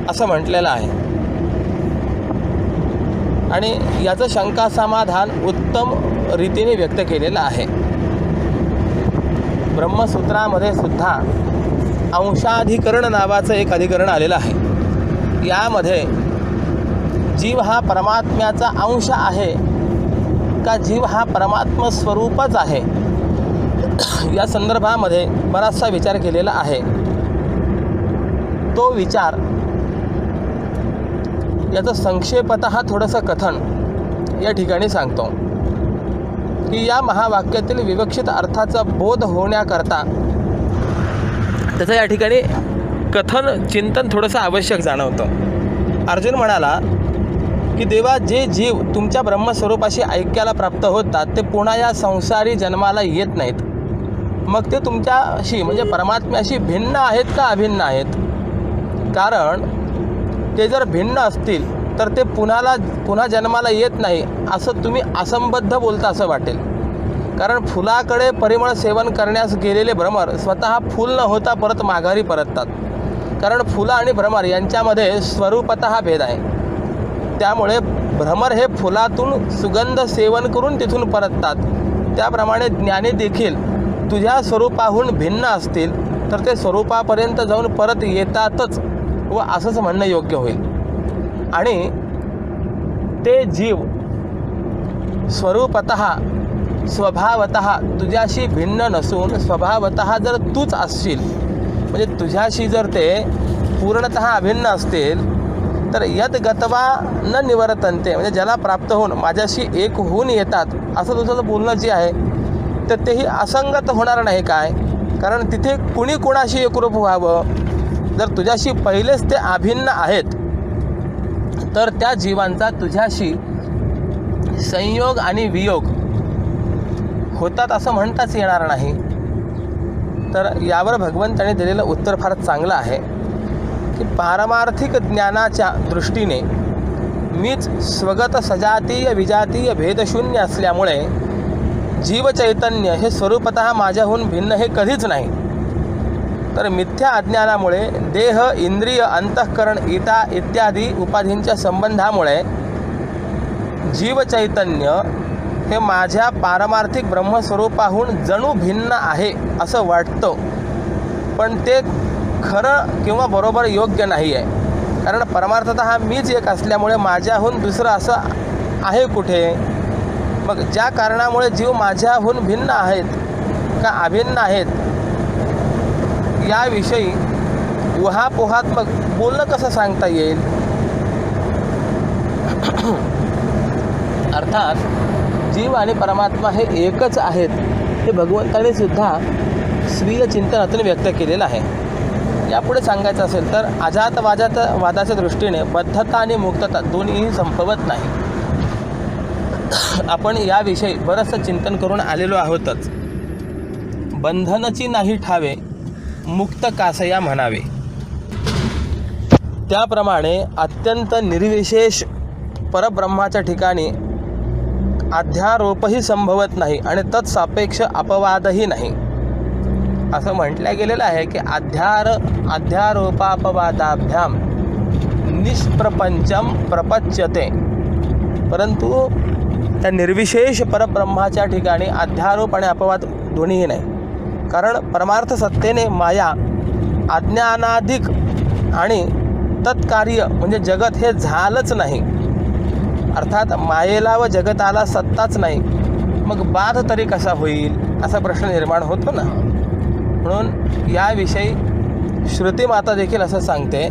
असं म्हटलेलं आहे. आणि याचं शंका समाधान उत्तम रीतीने व्यक्त केलेलं आहे. ब्रह्मसूत्रामध्ये सुद्धा अंशाधिकरण नावाचं एक अधिकरण आलेलं आहे. यामध्ये जीव हा परमात्म्याचा अंश आहे का जीव हा परमात्म स्वरूपच आहे या संदर्भामध्ये बराचसा विचार केलेला आहे. तो विचार याचं संक्षेपतः थोडंसं कथन या ठिकाणी सांगतो की या महावाक्यातील विवक्षित अर्थाचा बोध होण्याकरता त्याचं या ठिकाणी कथन चिंतन थोडंसं आवश्यक जाणवतं. अर्जुन म्हणाला की देवा जे जीव तुमच्या ब्रह्मस्वरूपाशी ऐक्याला प्राप्त होतात ते पुन्हा या संसारी जन्माला येत नाहीत. मग ते तुमच्याशी म्हणजे परमात्म्याशी भिन्न आहेत का अभिन्न आहेत? कारण ते जर भिन्न असतील तर ते पुन्हा जन्माला येत नाही असं तुम्ही असंबद्ध बोलता असं वाटेल. कारण फुलाकडे परिमळ सेवन करण्यास गेलेले भ्रमर स्वतः फूल न होता परत माघारी परततात. कारण फुलं आणि भ्रमर यांच्यामध्ये स्वरूपतः भेद आहे. त्यामुळे भ्रमर हे फुलातून सुगंध सेवन करून तिथून परततात. त्याप्रमाणे ज्ञानी देखील तुझ्या स्वरूपाहून भिन्न असतील तर ते स्वरूपापर्यंत जाऊन परत येतातच व असंच म्हणणं योग्य होईल. आणि ते जीव स्वरूपतः स्वभावतः तुझ्याशी भिन्न नसून स्वभावतः जर तूच असशील म्हणजे तुझ्याशी जर ते पूर्णतः अभिन्न असतील तर यद गतवा न निवर्तन्ते म्हणजे ज्याला प्राप्त होऊन माझ्याशी एक होऊन येतात असं तुझं बोलणं जे आहे तर तेही असंगत होणार नाही काय? कारण तिथे कुणी कोणाशी एकरूप व्हावं. जर तुझ्याशी पहिलेच ते अभिन्न आहेत तर त्या जीवांचा तुझ्याशी संयोग आणि वियोग होतात असं म्हणताच येणार नाही. तर यावर भगवंताने दिलेलं उत्तर फार चांगलं आहे की पारमार्थिक ज्ञानाच्या दृष्टीने मीच स्वगत सजातीय विजातीय भेदशून्य असल्यामुळे जीवचैतन्य हे स्वरूपतः माझ्याहून भिन्न हे कधीच नाही. तर मिथ्या अज्ञानामुळे देह इंद्रिय अंतःकरण इत्यादी उपाधींच्या संबंधामुळे जीवचैतन्य हे माझ्या पारमार्थिक ब्रह्मस्वरूपाहून जणू भिन्न आहे असं वाटतं, पण ते खरं किंवा बरोबर योग्य नाही आहे. कारण परमार्थतः मीच एक असल्यामुळे माझ्याहून दुसरं असं आहे कुठे? मग ज्या कारणामुळे जीव माझ्याहून भिन्न आहेत का अभिन्न आहेत याविषयी उहापोहात्मक बोलणं कसं सांगता येईल? अर्थात जीव आणि परमात्मा हे एकच आहेत हे भगवंताने सुद्धा स्वीय चिंतनातून व्यक्त केलेलं आहे. यापुढे सांगायचं असेल तर वादाच्या दृष्टीने बद्धता आणि मुक्तता दोन्हीही संभवत नाही. आपण याविषयी बरंचसं चिंतन करून आलेलो आहोतच. बंधनची नाही ठावे मुक्त कासया म्हणावे. त्याप्रमाणे अत्यंत निर्विशेष परब्रह्माच्या ठिकाणी अध्यारोपही संभवत नाही आणि तत्सापेक्ष अपवादही नाही. असं म्हटलं गेलेलं आहे की अध्यारोपापवादाभ्याम निष्प्रपंचम प्रपच्यते. परंतु त्या निर्विशेष परब्रह्माच्या ठिकाणी अध्यारोप आणि अपवाद दोन्हीही नाही. कारण परमार्थ सत्तेने माया अज्ञानाधिक आणि तत्कार्य म्हणजे जगत हे झालंच नाही. अर्थात मायेला व जगताला सत्ताच नाही, मग बाध तरी कसा होईल असा प्रश्न निर्माण होतो ना. म्हणून याविषयी श्रुतिमाता देखील असं सांगते,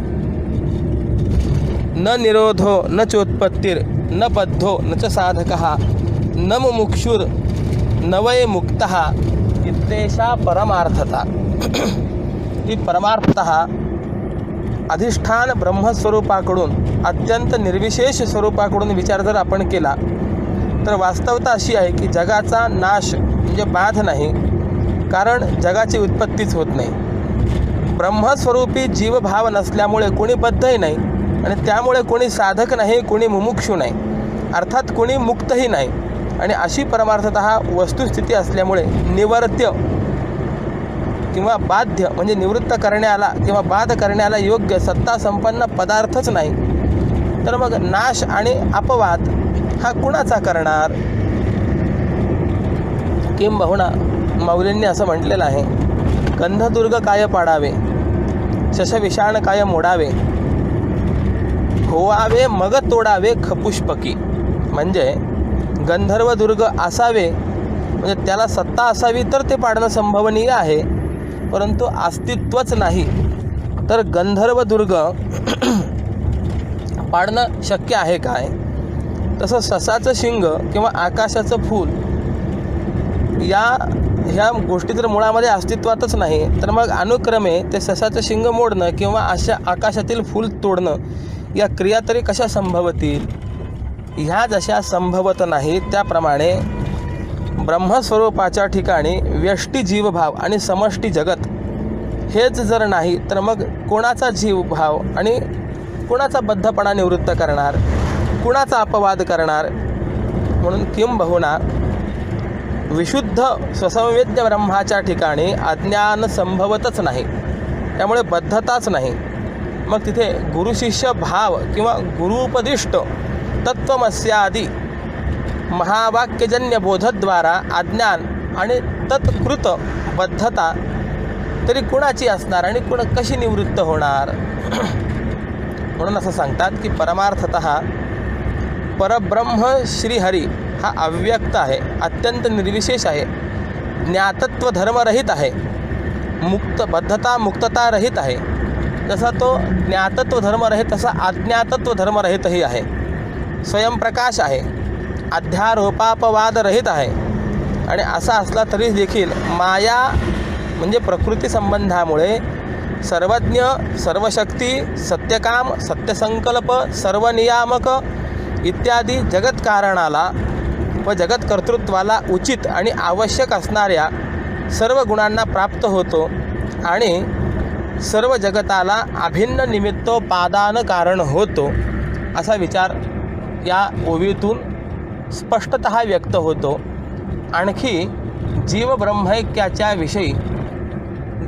न निरोधो न चोत्पत्तीर न बद्धो न च साधकः न मुमुक्षुर न वै मुक्तः इत्येषा परमार्थता. ही परमार्थतः अधिष्ठान ब्रह्मस्वरूपाकडून अत्यंत निर्विशेष स्वरूपाकडून विचार जर आपण केला तर वास्तवता अशी आहे की जगाचा नाश म्हणजे बाध नाही, कारण जगाची उत्पत्तीच होत नाही. ब्रह्मस्वरूपी जीवभाव नसल्यामुळे कोणी बद्धही नाही आणि त्यामुळे कोणी साधक नाही, कोणी मुमुक्षू नाही, अर्थात कोणी मुक्तही नाही. आणि अशी परमार्थतः वस्तुस्थिती असल्यामुळे निवर्त्य किंवा बाध्य म्हणजे निवृत्त करण्याला किंवा बाध करण्याला योग्य सत्ता संपन्न पदार्थच नाही. तर मग नाश आणि अपवाद हा कुणाचा करणार? किंबहुना मौलींनी असं म्हटलेलं आहे, गंधदुर्ग काय पाडावे शशविषाण काय मोडावे होवावे मग तोडावे खपुष्पकी. म्हणजे गंधर्वदुर्ग असावे म्हणजे त्याला सत्ता असावी तर ते पाडणं संभवनीय आहे, परंतु अस्तित्वच नाही तर गंधर्वदुर्ग पाडणं शक्य आहे काय? तसं ससाचं शिंग किंवा आकाशाचं फूल ह्या गोष्टी जर मुळामध्ये अस्तित्वातच नाही तर मग अनुक्रमे ते ससाचं शिंग मोडणं किंवा अशा आकाशातील फूल तोडणं या क्रिया तरी कशा संभवतील? ह्या जशा संभवत नाही त्याप्रमाणे ब्रह्मस्वरूपाच्या ठिकाणी व्यष्टी जीवभाव आणि समष्टी जगत हेच जर नाही तर मग कोणाचा जीवभाव आणि कोणाचा बद्धपणा निवृत्त करणार, कुणाचा अपवाद करणार? म्हणून किंबहुना विशुद्ध स्वसंवेद्य ब्रह्माच्या ठिकाणी अज्ञान संभवतच नाही, त्यामुळे बद्धताच नाही. मग तिथे गुरुशिष्य भाव किंवा गुरुपदिष्ट तत्त्वमस्यादी महावाक्यजन्य बोधद्वारा अज्ञान आणि तत्कृत बद्धता तरी कुणाची असणार आणि कशी निवृत्त होणार? म्हणून असं सांगतात की परमार्थतः परब्रह्म श्रीहरी हा अव्यक्त आहे, अत्यंत निर्विशेष आहे, ज्ञातत्व धर्मरहित आहे, बद्धता मुक्तता रहित आहे. जसा तो ज्ञातत्व धर्मरहित तसा अज्ञातत्व धर्मरहितही आहे. स्वयंप्रकाश आहे, अध्यारोपापवाद रहित आहे. आणि असा असला तरी देखील माया म्हणजे प्रकृती संबंधामुळे सर्वज्ञ, सर्वशक्ती, सत्यकाम, सत्यसंकल्प, सर्वनियामक इत्यादी जगतकारणाला व जगतकर्तृत्वाला उचित आणि आवश्यक असणाऱ्या सर्व गुणांना प्राप्त होतो आणि सर्व जगताला अभिन्न निमित्तोपादान कारण होतो असा विचार या ओवीतून स्पष्टतः व्यक्त होतो. आणखी जीवब्रह्मैक्याच्या विषयी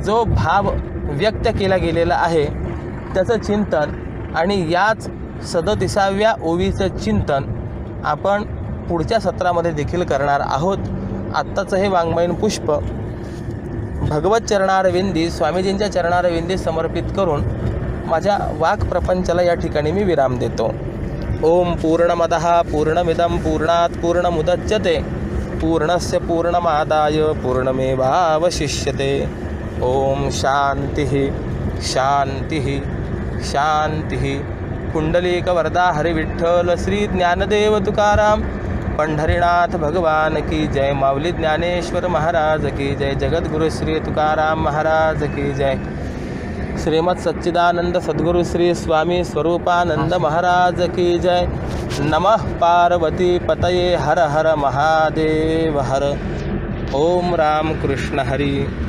जो भाव व्यक्त केला गेलेला आहे त्याचं चिंतन आणि याच 37व्या ओवीचं चिंतन आपण पुढच्या सत्रामध्ये देखील करणार आहोत. आत्ताचं हे वाङ्मयीन पुष्प भगवत चरणारविंदी स्वामीजींच्या चरणारविंदी समर्पित करून माझ्या वाक्प्रपंचाला या ठिकाणी मी विराम देतो. ओम पूर्णमदः पूर्णमिदं पूर्णात् पूर्णमुदच्यते पूर्णस्य पूर्णमादाय पूर्णमेवावशिष्यते. ओम शांतिः शांतिः शांतिः. कुंडलिकवरदा हरी विठ्ठल श्री ज्ञानदेव तुकाराम पंढरीनाथ भगवान की जय. माऊली ज्ञानेश्वर महाराज की जय. जगद्गुरु श्री तुकाराम महाराज की जय. श्रीमद सच्चिदानंद सद्गुरु श्री स्वामी स्वरूपानंद महाराज की जय. नमः पार्वती पतये हर हर महादेव हर. ओम राम कृष्ण हरी.